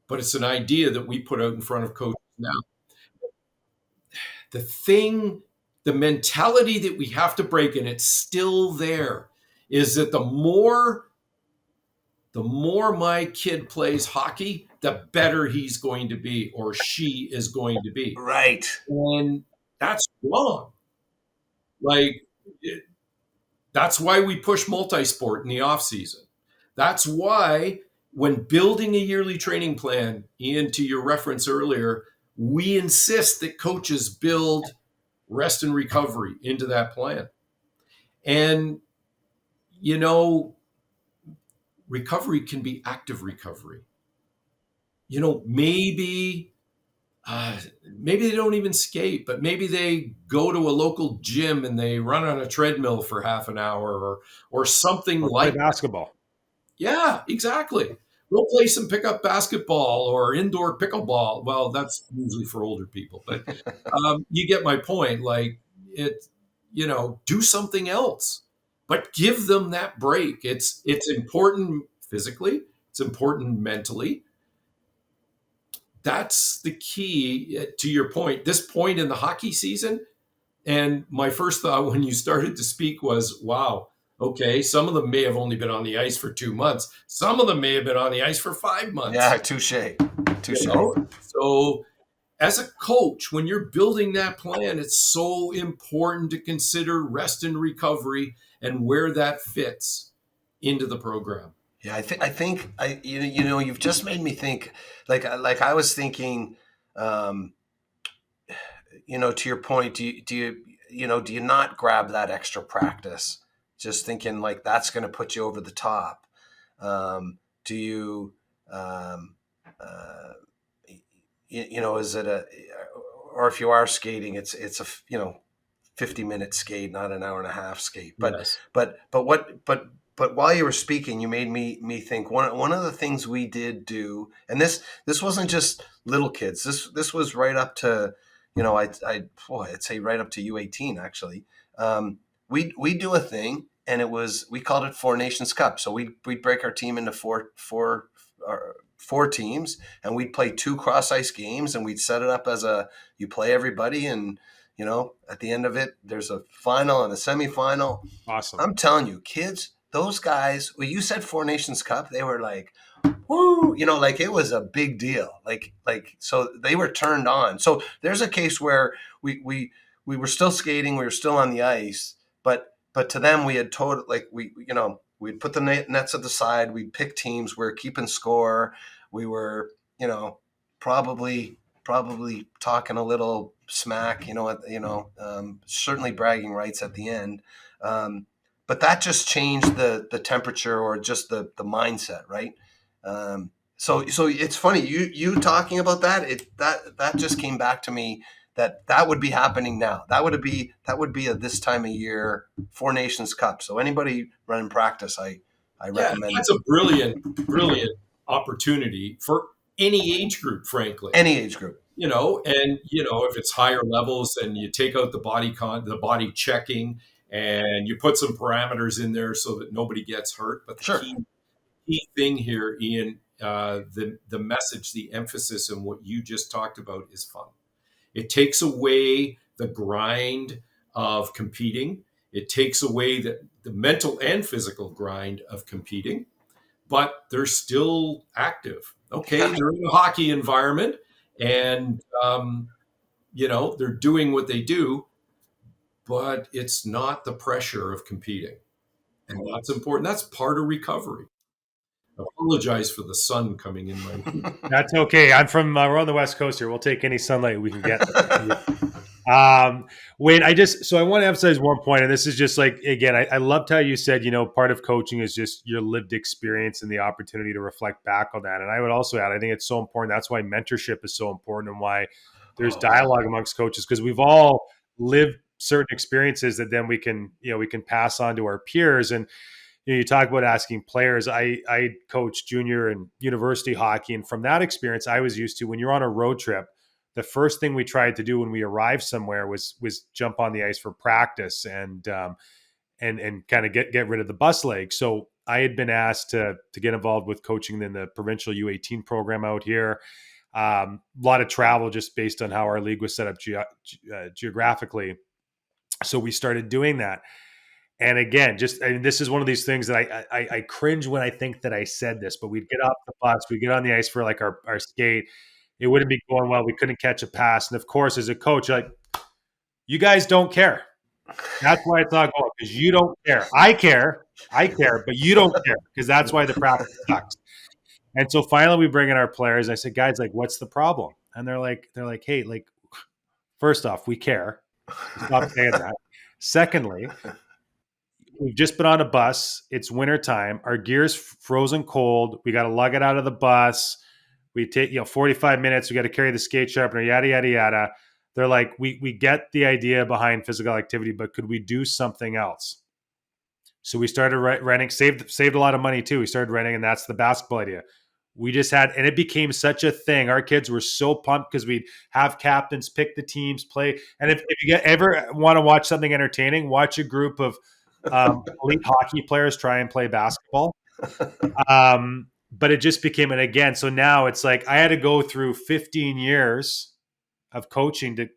but it's an idea that we put out in front of coaches now. The mentality that we have to break, and it's still there, is that the more the more my kid plays hockey, the better he's going to be or she is going to be. Right. And that's wrong. Like, that's why we push multi-sport in the off season. That's why when building a yearly training plan, Ian, to your reference earlier, we insist that coaches build rest and recovery into that plan. And, recovery can be active recovery. Maybe maybe they don't even skate, but maybe they go to a local gym and they run on a treadmill for half an hour or something Or play like that. basketball. Yeah, exactly. We'll play some pickup basketball or indoor pickleball. Well, that's usually for older people, but you get my point. Like, do something else, but give them that break. It's important physically. It's important mentally. That's the key to your point. This point in the hockey season, and my first thought when you started to speak was, wow, okay, some of them may have only been on the ice for 2 months. Some of them may have been on the ice for 5 months. Yeah, touche. So as a coach, when you're building that plan, it's so important to consider rest and recovery and where that fits into the program. Yeah, I think you've just made me think. Like I was thinking, to your point, do you not grab that extra practice? Just thinking like that's going to put you over the top. Do you, is it or if you are skating, it's a 50-minute skate, not an hour and a half skate. But Yes. But while you were speaking, you made me think one of the things we did do, and this wasn't just little kids. This was right up to, I'd say right up to U18 actually. We do a thing, and we called it Four Nations Cup. So we'd break our team into four teams, and we'd play 2 cross ice games, and we'd set it up as you play everybody, and at the end of it, there's a final and a semifinal. Awesome. I'm telling you, kids, those guys, when you said Four Nations Cup, they were like, woo, like it was a big deal. Like, so they were turned on. So there's a case where we were still skating, we were still on the ice, but to them we had told, like, we'd put the nets at the side, we'd pick teams, we were keeping score, we were, probably talking a little smack, certainly bragging rights at the end. But that just changed the temperature, or just the mindset, right? So it's funny you talking about that. That just came back to me that would be happening now. That would be a this time of year Four Nations Cup. So anybody running practice, I recommend. That's a brilliant opportunity for any age group, frankly. Any age group. If it's higher levels, and you take out the body checking, and you put some parameters in there so that nobody gets hurt. But the key thing here, Ian, the message, the emphasis on what you just talked about is fun. It takes away the grind of competing. It takes away the mental and physical grind of competing, but they're still active. Okay, they're in a hockey environment, and they're doing what they do, but it's not the pressure of competing. And that's important. That's part of recovery. I apologize for the sun coming in my. That's okay. I'm from we're on the West Coast here. We'll take any sunlight we can get. So I want to emphasize one point, and this is just like, again, I loved how you said, part of coaching is just your lived experience and the opportunity to reflect back on that. And I would also add, I think it's so important. That's why mentorship is so important, and why there's dialogue amongst coaches, because we've all lived certain experiences that then we can pass on to our peers. And you talk about asking players. I coached junior and university hockey, and from that experience, I was used to, when you're on a road trip, the first thing we tried to do when we arrived somewhere was jump on the ice for practice and kind of get rid of the bus leg. So I had been asked to get involved with coaching in the provincial U18 program out here. A lot of travel just based on how our league was set up geographically. So we started doing that. And again, this is one of these things that I cringe when I think that I said this, but we'd get off the bus, we'd get on the ice for like our skate. It wouldn't be going well. We couldn't catch a pass. And of course, as a coach, like, you guys don't care. That's why it's not going, because you don't care. I care, but you don't care, because that's why the practice sucks. And so finally we bring in our players. I said, guys, like, what's the problem? And they're like, hey, like, first off, we care. Stop saying that. Secondly, we've just been on a bus. It's wintertime. Our gear's frozen cold. We got to lug it out of the bus. We take 45 minutes. We got to carry the skate sharpener, yada, yada, yada. They're like, we get the idea behind physical activity, but could we do something else? So we started renting, saved a lot of money too. We started renting, and that's the basketball idea. We just had, and it became such a thing. Our kids were so pumped because we'd have captains pick the teams, play. And if you ever want to watch something entertaining, watch a group of elite hockey players try and play basketball. But it just became, and again, so now it's like I had to go through 15 years of coaching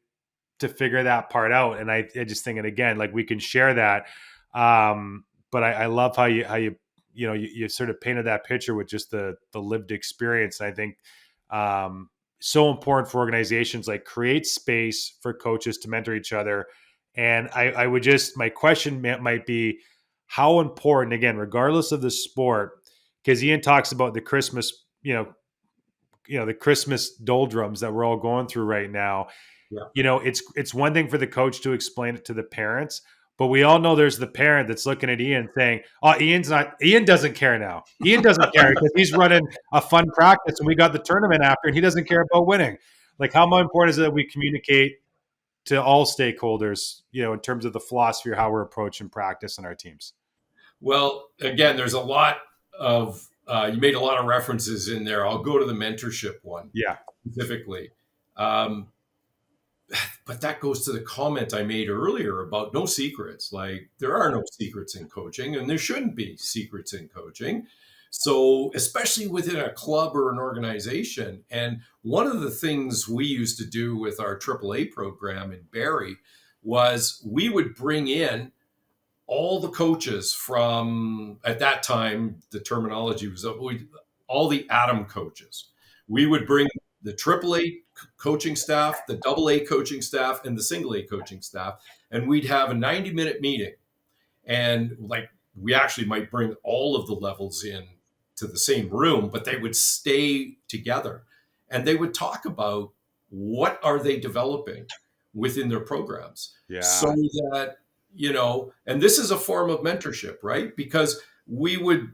to figure that part out. And I just think, and again, like, we can share that. But I love how you sort of painted that picture with just the lived experience. And I think so important for organizations, like, create space for coaches to mentor each other. And I would just, my question might be, how important, again, regardless of the sport, because Ian talks about the Christmas, the Christmas doldrums that we're all going through right now. Yeah. It's one thing for the coach to explain it to the parents, but we all know there's the parent that's looking at Ian saying, "Oh, Ian doesn't care now. Ian doesn't care because he's running a fun practice and we got the tournament after, and he doesn't care about winning." Like, how important is it that we communicate to all stakeholders, in terms of the philosophy or how we're approaching practice in our teams? Well, again, there's a lot of, you made a lot of references in there. I'll go to the mentorship one. Yeah. Specifically. But that goes to the comment I made earlier about no secrets. Like, there are no secrets in coaching, and there shouldn't be secrets in coaching. So, especially within a club or an organization. And one of the things we used to do with our AAA program in Barrie was we would bring in all the coaches from, at that time, the terminology was all the Atom coaches. We would bring the AAA coaching staff, the AA coaching staff, and the single A coaching staff, and we'd have a 90-minute meeting. And like, we actually might bring all of the levels in to the same room, but they would stay together and they would talk about what are they developing within their programs. Yeah. So that, and this is a form of mentorship, right? Because we would,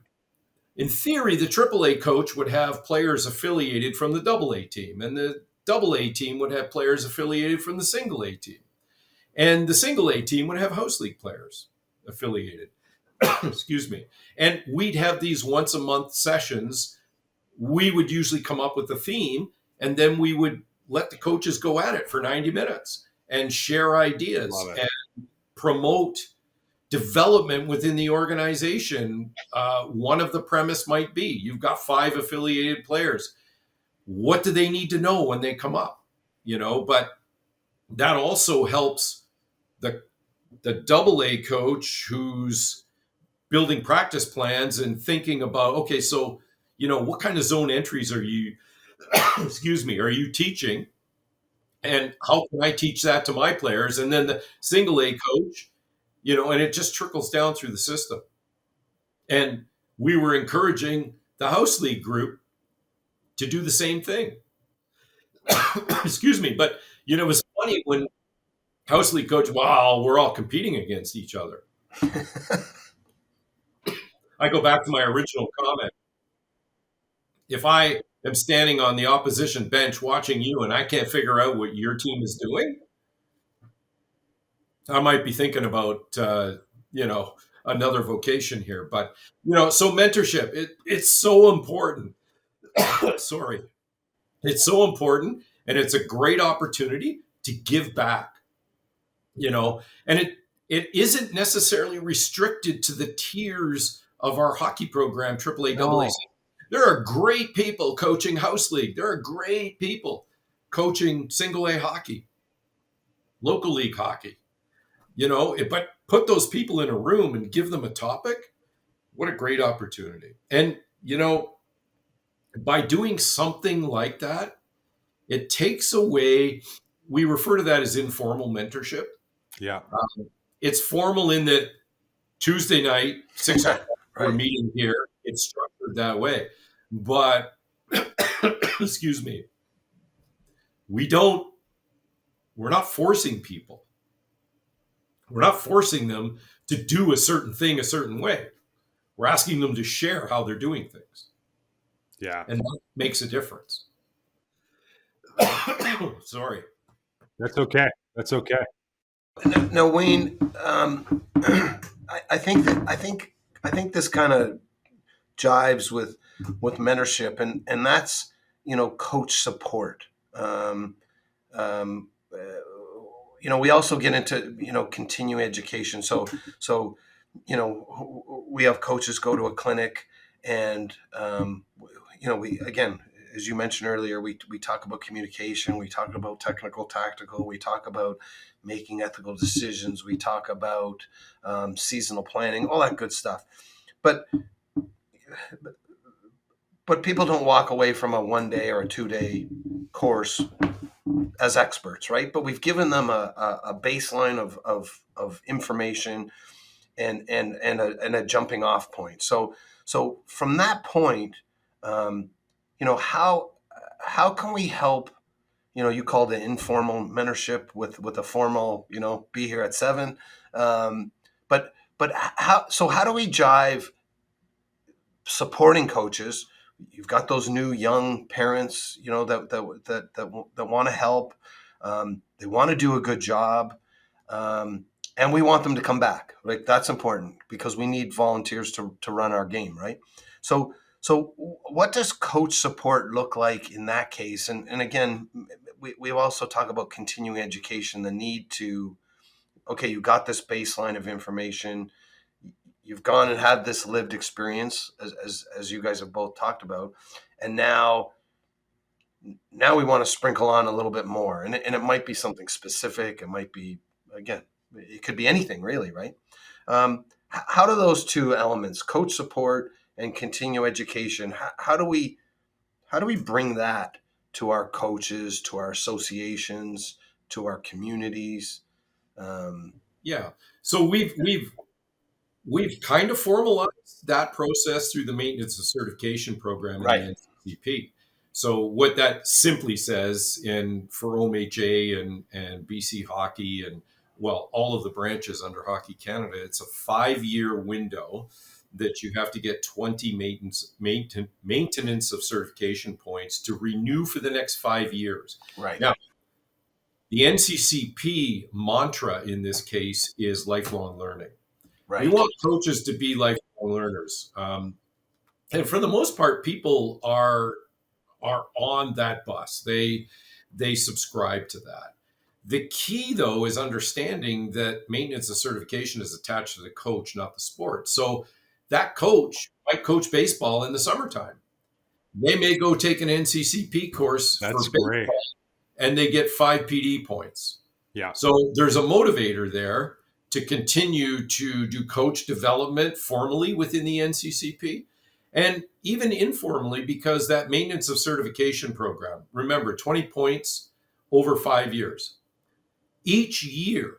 in theory, the AAA coach would have players affiliated from the AA team, and the AA team would have players affiliated from the single A team. And the single A team would have house league players affiliated. Excuse me. And we'd have these once a month sessions. We would usually come up with a theme, and then we would let the coaches go at it for 90 minutes and share ideas and promote development within the organization. One of the premise might be, you've got 5 affiliated players. What do they need to know when they come up? But that also helps the AA coach who's building practice plans and thinking about, okay, so, what kind of zone entries are you, are you teaching? And how can I teach that to my players? And then the single A coach, and it just trickles down through the system. And we were encouraging the house league group to do the same thing. Excuse me. But, it was funny when house league coach, wow, we're all competing against each other. I go back to my original comment. If I am standing on the opposition bench watching you and I can't figure out what your team is doing, I might be thinking about, another vocation here. But, so mentorship, it's so important. Sorry. It's so important, and it's a great opportunity to give back, and it isn't necessarily restricted to the tiers of our hockey program, AAA, AA. There are great people coaching house league. There are great people coaching single A hockey, local league hockey. but put those people in a room and give them a topic. What a great opportunity. And, by doing something like that, it takes away, we refer to that as informal mentorship. Yeah. It's formal in that Tuesday night, 6 o'clock, we're Right. meeting here. It's structured that way. But, excuse me, we're not forcing people. We're not forcing them to do a certain thing a certain way. We're asking them to share how they're doing things. Yeah. And that makes a difference. Sorry. That's okay. That's okay. Now, Wayne, I think this kind of jives with mentorship, and that's coach support. We also get into continuing education. So we have coaches go to a clinic, and we, again, as you mentioned earlier, we talk about communication, we talk about technical, tactical, we talk about making ethical decisions, we talk about seasonal planning, all that good stuff. But people don't walk away from a 1-day or a 2-day course as experts, right? But we've given them a baseline of information and a jumping off point. So from that point, how can we help? You called it informal mentorship with a formal, be here at 7. But how do we jive supporting coaches? You've got those new young parents, that want to help. They want to do a good job, and we want them to come back. Right, that's important because we need volunteers to run our game. Right, so what does coach support look like in that case? And again, we also talk about continuing education, the need to, okay, you got this baseline of information. You've gone and had this lived experience, as you guys have both talked about, and now we want to sprinkle on a little bit more, and it might be something specific. It might be, again, it could be anything really, right? How do those two elements, coach support and continue education, how do we bring that to our coaches, to our associations, to our communities? Yeah. So we've kind of formalized that process through the maintenance of certification program in Right. the NCCP. So what that simply says for OMHA and BC Hockey and, well, all of the branches under Hockey Canada, it's a 5-year window that you have to get 20 maintenance of certification points to renew for the next 5 years. Right. Now, the NCCP mantra in this case is lifelong learning. Right. We want coaches to be lifelong learners. And for the most part, people are on that bus. They subscribe to that. The key, though, is understanding that maintenance of certification is attached to the coach, not the sport. So that coach might coach baseball in the summertime. They may go take an NCCP course That's for baseball, great. and they get 5 PD points. Yeah. So there's a motivator there to continue to do coach development formally within the NCCP and even informally, because that maintenance of certification program, remember, 20 points over 5 years. Each year,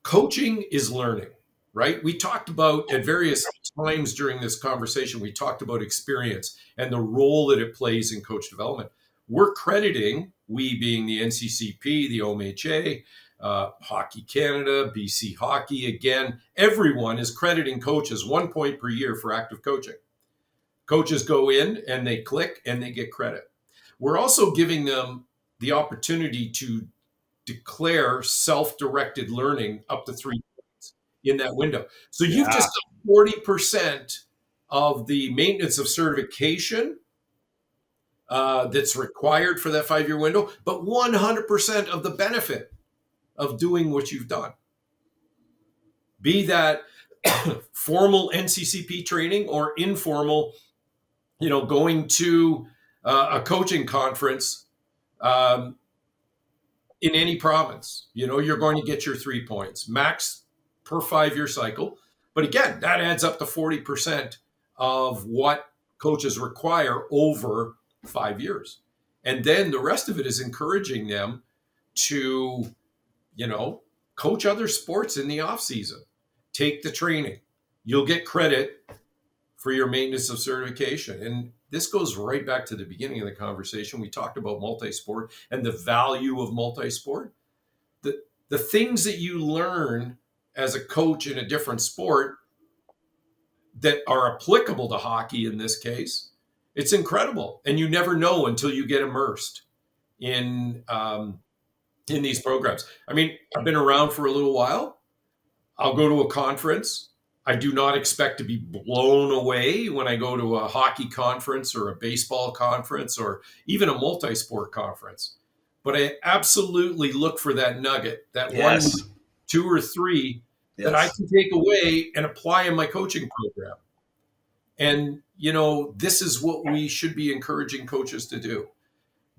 coaching is learning, right? We talked about at various times during this conversation, we talked about experience and the role that it plays in coach development. We're crediting, we being the NCCP, the OMHA, Hockey Canada, BC Hockey, again, everyone is crediting coaches 1 point per year for active coaching. Coaches go in and they click and they get credit. We're also giving them the opportunity to declare self-directed learning up to 3 points in that window. So you've just got 40% of the maintenance of certification that's required for that 5-year window, but 100% of the benefit of doing what you've done. Be that formal NCCP training or informal, going to a coaching conference. in any province. You're going to get your 3 points max per 5-year cycle. But again, that adds up to 40% of what coaches require over 5 years. And then the rest of it is encouraging them to, coach other sports in the off season. Take the training. You'll get credit for your maintenance of certification. And this goes right back to the beginning of the conversation. We talked about multi-sport and the value of multi-sport. The things that you learn as a coach in a different sport that are applicable to hockey in this case, it's incredible. And you never know until you get immersed in these programs. I mean, I've been around for a little while. I'll go to a conference. I do not expect to be blown away when I go to a hockey conference or a baseball conference or even a multi-sport conference. But I absolutely look for that nugget, that Yes. 1, 2, or 3 that I can take away and apply in my coaching program. And, this is what we should be encouraging coaches to do.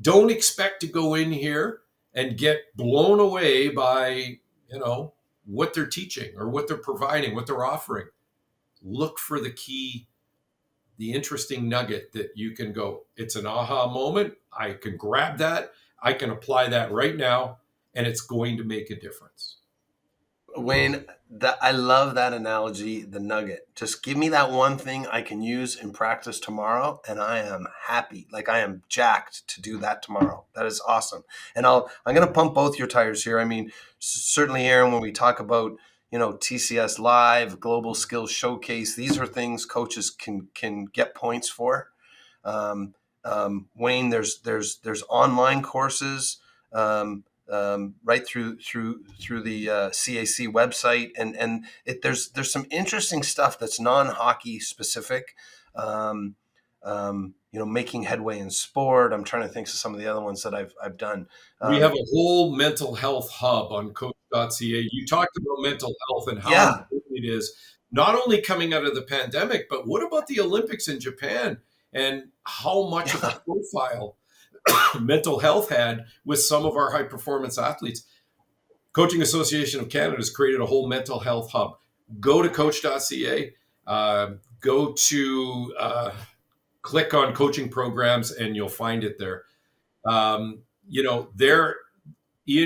Don't expect to go in here and get blown away by, what they're teaching or what they're providing, what they're offering. Look for the key, the interesting nugget that you can go, it's an aha moment. I can grab that. I can apply that right now, and it's going to make a difference. Wayne, I love that analogy, the nugget. Just give me that one thing I can use in practice tomorrow, and I am happy. Like, I am jacked to do that tomorrow. That is awesome. And I'm going to pump both your tires here. I mean, certainly, Aaron, when we talk about, TCS Live, Global Skills Showcase, these are things coaches can get points for. Wayne, there's online courses. Right through the CAC website, and there's some interesting stuff that's non-hockey specific. Making headway in sport. I'm trying to think of some of the other ones that I've done. We have a whole mental health hub on coach.ca. You talked about mental health and how important it is, not only coming out of the pandemic, but what about the Olympics in Japan and how much of a profile mental health had with some of our high performance athletes. Coaching Association of Canada has created a whole mental health hub. Go to coach.ca, go to click on coaching programs, and you'll find it there. Ian,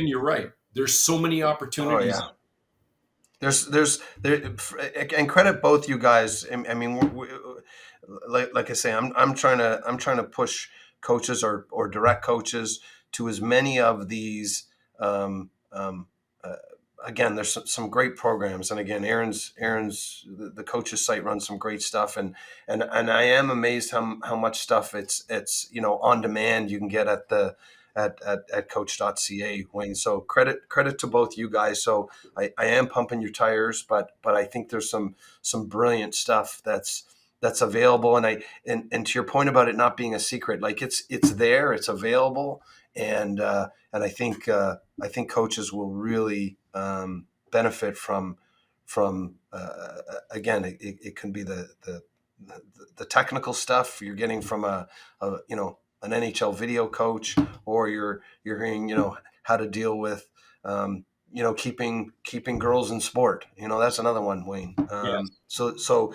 you're right. There's so many opportunities. Oh, yeah. And credit both you guys. I mean, like I say, I'm trying to push coaches or direct coaches to as many of these. Again, there's some great programs, and again, Aaron's the coaches site runs some great stuff, and I am amazed how much stuff it's on demand you can get at coach.ca, Wayne. So credit to both you guys. So I am pumping your tires, but I think there's some brilliant stuff that's available. And to your point about it not being a secret, like it's there, it's available. And I think coaches will really benefit from again, it can be the technical stuff you're getting from an NHL video coach, or you're hearing how to deal with keeping girls in sport. That's another one, Wayne. So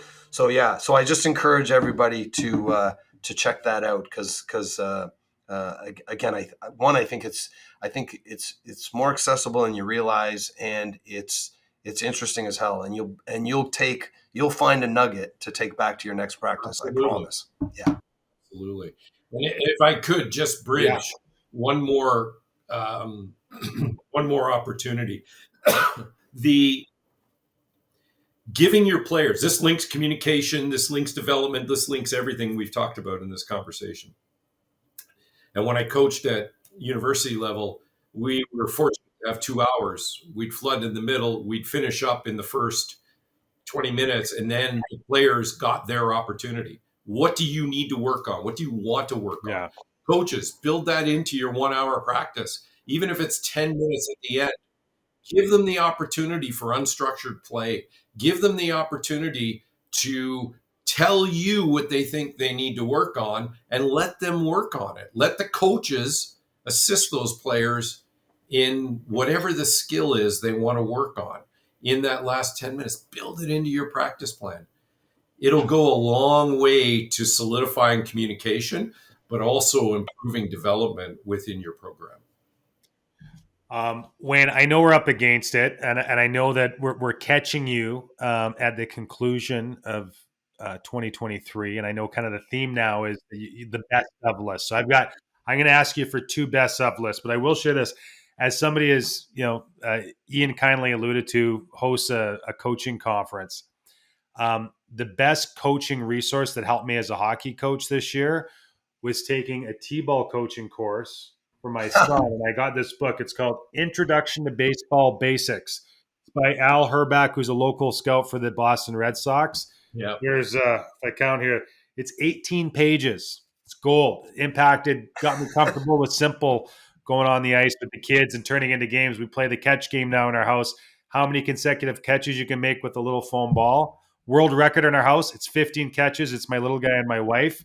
I just encourage everybody to check that out, because again, I think it's more accessible than you realize, and it's interesting as hell, and you'll find a nugget to take back to your next practice. Absolutely. I promise. Yeah, absolutely. And if I could just bridge one more opportunity, the giving your players, this links communication, this links development, this links everything we've talked about in this conversation. And when I coached at university level, we were fortunate to have 2 hours. We'd flood in the middle. We'd finish up in the first 20 minutes, and then the players got their opportunity. What do you need to work on? What do you want to work on? Coaches, build that into your 1 hour practice. Even if it's 10 minutes at the end, give them the opportunity for unstructured play. Give them the opportunity to tell you what they think they need to work on, and let them work on it. Let the coaches assist those players in whatever the skill is they want to work on in that last 10 minutes. Build it into your practice plan. It'll go a long way to solidifying communication, but also improving development within your program. Wayne, I know we're up against it, and I know that we're catching you at the conclusion of 2023, and I know kind of the theme now is the best of list. So I'm going to ask you for two best of lists, but I will share this as somebody is, Ian kindly alluded to, hosts a coaching conference. The best coaching resource that helped me as a hockey coach this year was taking a T-ball coaching course for my son. And I got this book. It's called Introduction to Baseball Basics. It's by Al Herback, who's a local scout for the Boston Red Sox. Yeah. Here's, if I count here, it's 18 pages. It's gold. Impacted, got me comfortable with simple going on the ice with the kids and turning into games. We play the catch game now in our house. How many consecutive catches you can make with a little foam ball. World record in our house, it's 15 catches. It's my little guy and my wife.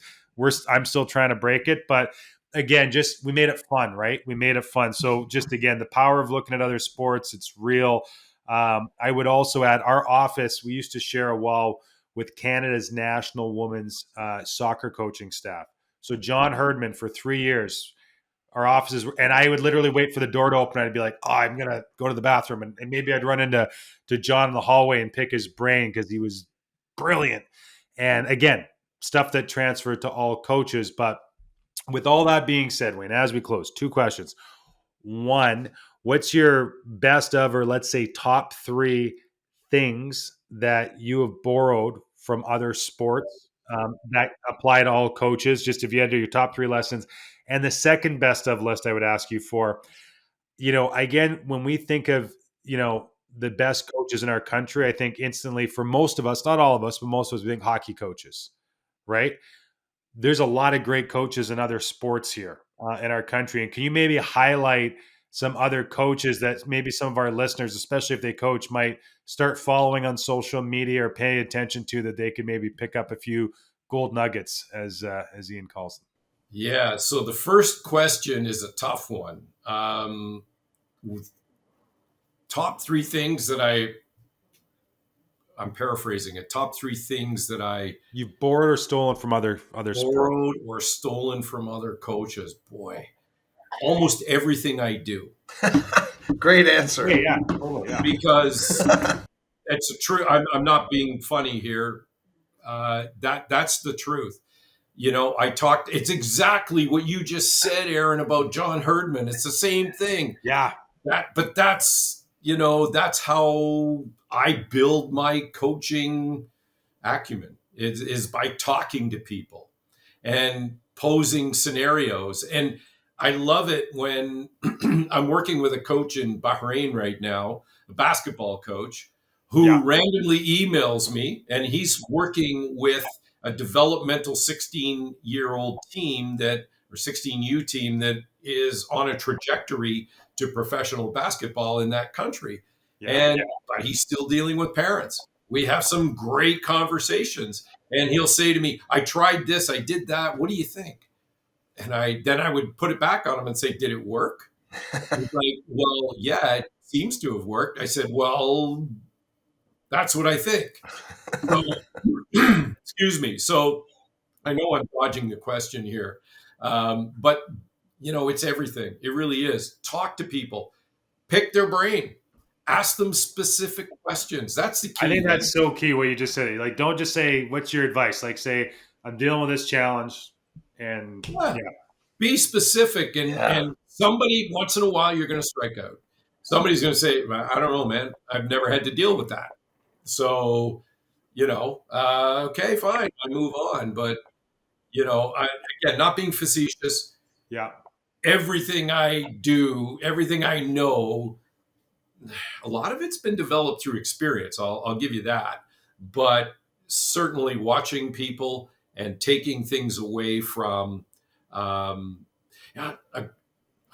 I'm still trying to break it, but again, just we made it fun, right? We made it fun. So just again, the power of looking at other sports, it's real. I would also add our office. We used to share a wall with Canada's national women's soccer coaching staff. So John Herdman for 3 years, our offices, and I would literally wait for the door to open. I'd be like, oh, I'm going to go to the bathroom. And maybe I'd run into John in the hallway and pick his brain because he was brilliant. And again, stuff that transferred to all coaches. But with all that being said, Wayne, as we close, two questions. One, what's your best of, or let's say top three things that you have borrowed from other sports that apply to all coaches? Just if you had to do your top three lessons. And the second best of list I would ask you for, again, when we think of, the best coaches in our country, I think instantly for most of us, not all of us, but most of us, we think hockey coaches, right? There's a lot of great coaches in other sports here in our country. And can you maybe highlight some other coaches that maybe some of our listeners, especially if they coach, might start following on social media or pay attention to, that they could maybe pick up a few gold nuggets, as Ian calls them? Yeah. So the first question is a tough one. Top three things that I'm paraphrasing it. Top three things that you've borrowed or stolen from other sports. Borrowed or stolen from other coaches. Boy, almost everything I do. Great answer. Yeah, totally. Yeah. Because it's a true. I'm not being funny here. That's the truth. It's exactly what you just said, Aaron, about John Herdman. It's the same thing. Yeah. But that's how I build my coaching acumen is by talking to people and posing scenarios. And I love it when I'm working with a coach in Bahrain right now, a basketball coach who randomly emails me, and he's working with a developmental 16-year-old team or 16U team that is on a trajectory to professional basketball in that country. But he's still dealing with parents. We have some great conversations, and he'll say to me, I tried this, I did that. What do you think? And I would put it back on him and say, did it work? He's like, well, yeah, it seems to have worked. I said, well, that's what I think. So, excuse me. So I know I'm dodging the question here, but it's everything. It really is. Talk to people, pick their brain, ask them specific questions. That's the key. I think that's so key what you just said. Like, don't just say, what's your advice? Like, say, I'm dealing with this challenge, and be specific. And somebody, once in a while, you're going to strike out. Somebody's going to say, I don't know, man, I've never had to deal with that. So, okay, fine, I move on. But, again, not being facetious. Yeah. Everything I do, everything I know, a lot of it's been developed through experience. I'll give you that. But certainly watching people and taking things away from, I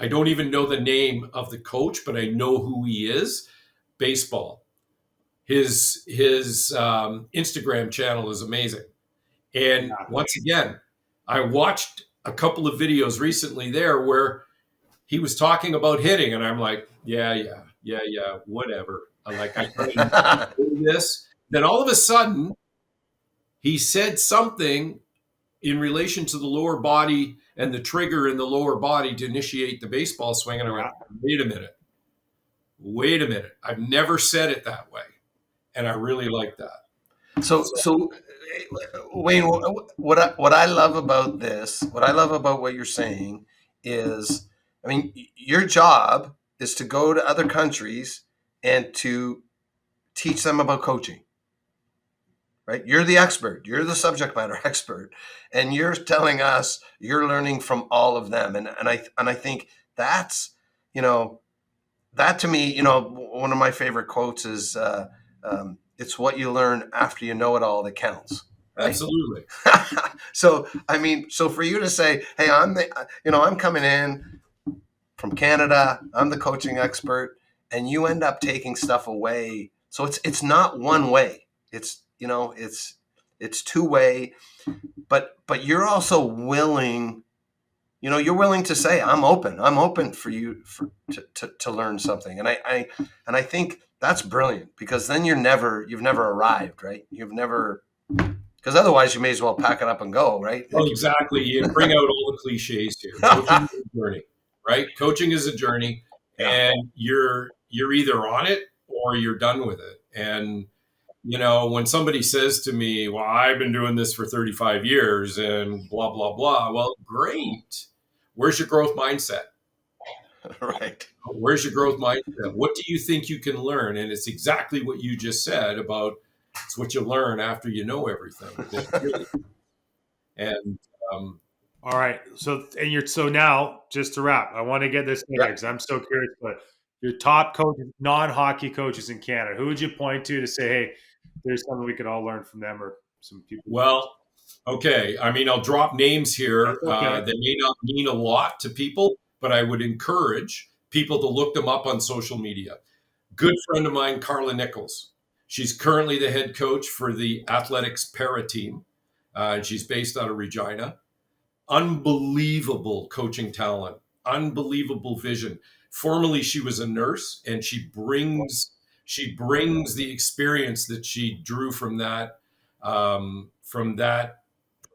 don't even know the name of the coach, but I know who he is. Baseball. His Instagram channel is amazing. And once again, I watched a couple of videos recently there where he was talking about hitting, and I'm like, yeah, whatever. I'm like, I can't do this. Then all of a sudden, he said something in relation to the lower body and the trigger in the lower body to initiate the baseball swing. And I went, wait a minute. I've never said it that way. And I really like that. So Wayne, what I love about this, what I love about what you're saying is, I mean, your job is to go to other countries and to teach them about coaching. Right? You're the expert. You're the subject matter expert, and you're telling us you're learning from all of them. And I think that's, that to me, one of my favorite quotes is, "It's what you learn after you know it all that counts." Right? Absolutely. So I mean, so for you to say, "Hey, I'm coming in from Canada. I'm the coaching expert," and you end up taking stuff away. So it's not one way. It's it's two way, but you're also willing, you're willing to say, I'm open for you to learn something. And I think that's brilliant, because then you've never arrived, right? Because otherwise you may as well pack it up and go, right? Well, exactly. You bring out all the cliches here. Coaching is a journey, right? Coaching is a journey, and you're either on it or you're done with it. And when somebody says to me, well, I've been doing this for 35 years and blah, blah, blah. Well, great. Where's your growth mindset? Right. Where's your growth mindset? What do you think you can learn? And it's exactly what you just said about it's what you learn after you know everything. And all right. So now just to wrap, I want to get this in because I'm so curious, but your top coaches, non-hockey coaches in Canada, who would you point to say, hey, there's something we could all learn from them, or some people? Well, okay. I mean, I'll drop names here that may not mean a lot to people, but I would encourage people to look them up on social media. Good friend of mine, Carla Nichols. She's currently the head coach for the athletics para team. She's based out of Regina. Unbelievable coaching talent, unbelievable vision. Formerly, she was a nurse, and she brings the experience that she drew from that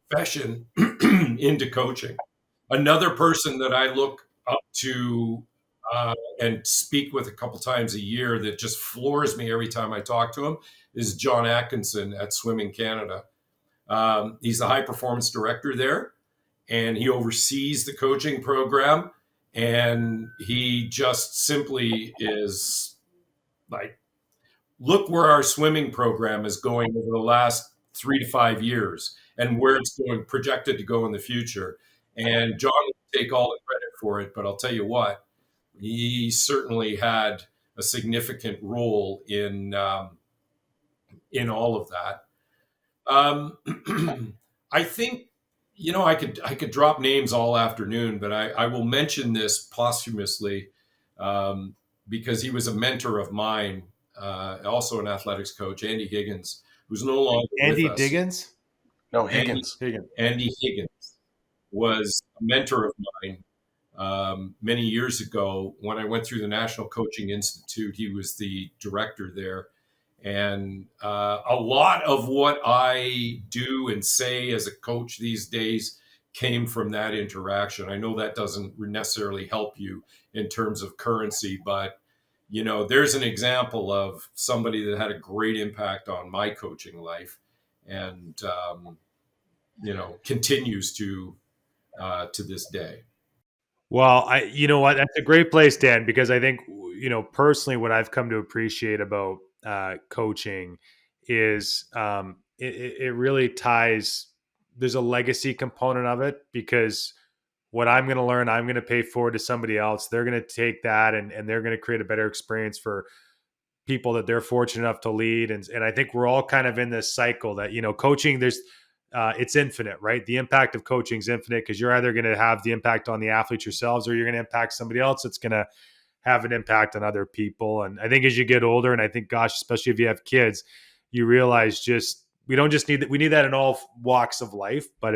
profession into coaching. Another person that I look up to and speak with a couple times a year that just floors me every time I talk to him is John Atkinson at Swimming Canada. He's the high performance director there, and he oversees the coaching program. And he just simply is like, look where our swimming program is going over the last 3 to 5 years and where it's going, projected to go in the future. And John will take all the credit for it, but I'll tell you what, he certainly had a significant role in all of that. I think, I could drop names all afternoon, but I will mention this posthumously because he was a mentor of mine, also an athletics coach, Andy Higgins, who's no longer Andy with us. Diggins? No, Higgins. Andy Higgins was a mentor of mine many years ago. When I went through the National Coaching Institute, he was the director there. And a lot of what I do and say as a coach these days came from that interaction. I know that doesn't necessarily help you in terms of currency, but there's an example of somebody that had a great impact on my coaching life, and continues to this day. Well, you know what? That's a great place, Dan, because I think, personally, what I've come to appreciate about coaching is it really ties. There's a legacy component of it, because what I'm going to learn, I'm going to pay forward to somebody else. They're going to take that and they're going to create a better experience for people that they're fortunate enough to lead. And I think we're all kind of in this cycle that, coaching, it's infinite, right? The impact of coaching is infinite, because you're either going to have the impact on the athletes yourselves, or you're going to impact somebody else that's going to have an impact on other people. And I think as you get older, and I think, gosh, especially if you have kids, you realize we don't just need that. We need that in all walks of life, but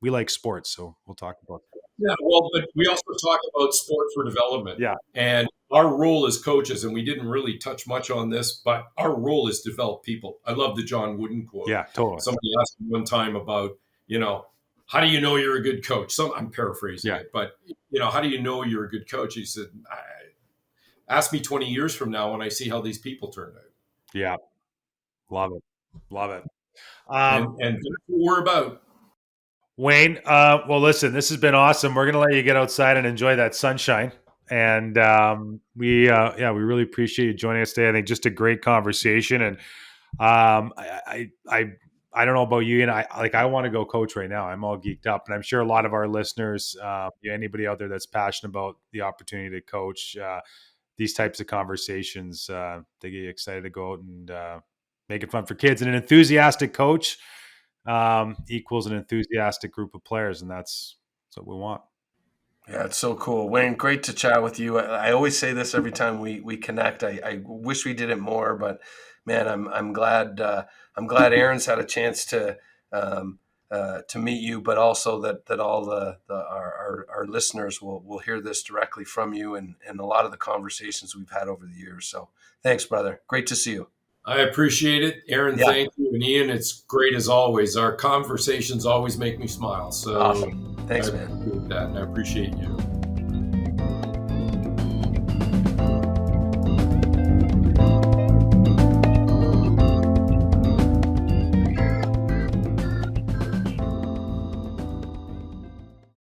we like sports. So we'll talk about that. Yeah, well, but we also talk about sport for development. Yeah. And our role as coaches, and we didn't really touch much on this, but our role is to develop people. I love the John Wooden quote. Yeah, totally. Somebody asked me one time about, how do you know you're a good coach? I'm paraphrasing it, but how do you know you're a good coach? He said, ask me 20 years from now when I see how these people turned out. Yeah. Love it. Love it. And that's what we're about. Wayne, well, listen, this has been awesome. We're going to let you get outside and enjoy that sunshine. And we really appreciate you joining us today. I think just a great conversation. And I don't know about you, and I want to go coach right now. I'm all geeked up, and I'm sure a lot of our listeners, anybody out there that's passionate about the opportunity to coach, these types of conversations, they get you excited to go out and make it fun for kids. And an enthusiastic coach equals an enthusiastic group of players, and that's what we want. Yeah, it's so cool. Wayne, great to chat with you. I always say this every time we connect. I wish we did it more, but man, I'm glad Aaron's had a chance to meet you, but also that all our listeners will hear this directly from you and a lot of the conversations we've had over the years. So thanks, brother. Great to see you. I appreciate it. Aaron, thank you. And Ian, it's great as always. Our conversations always make me smile. So awesome. Thanks, man. That, and I appreciate you.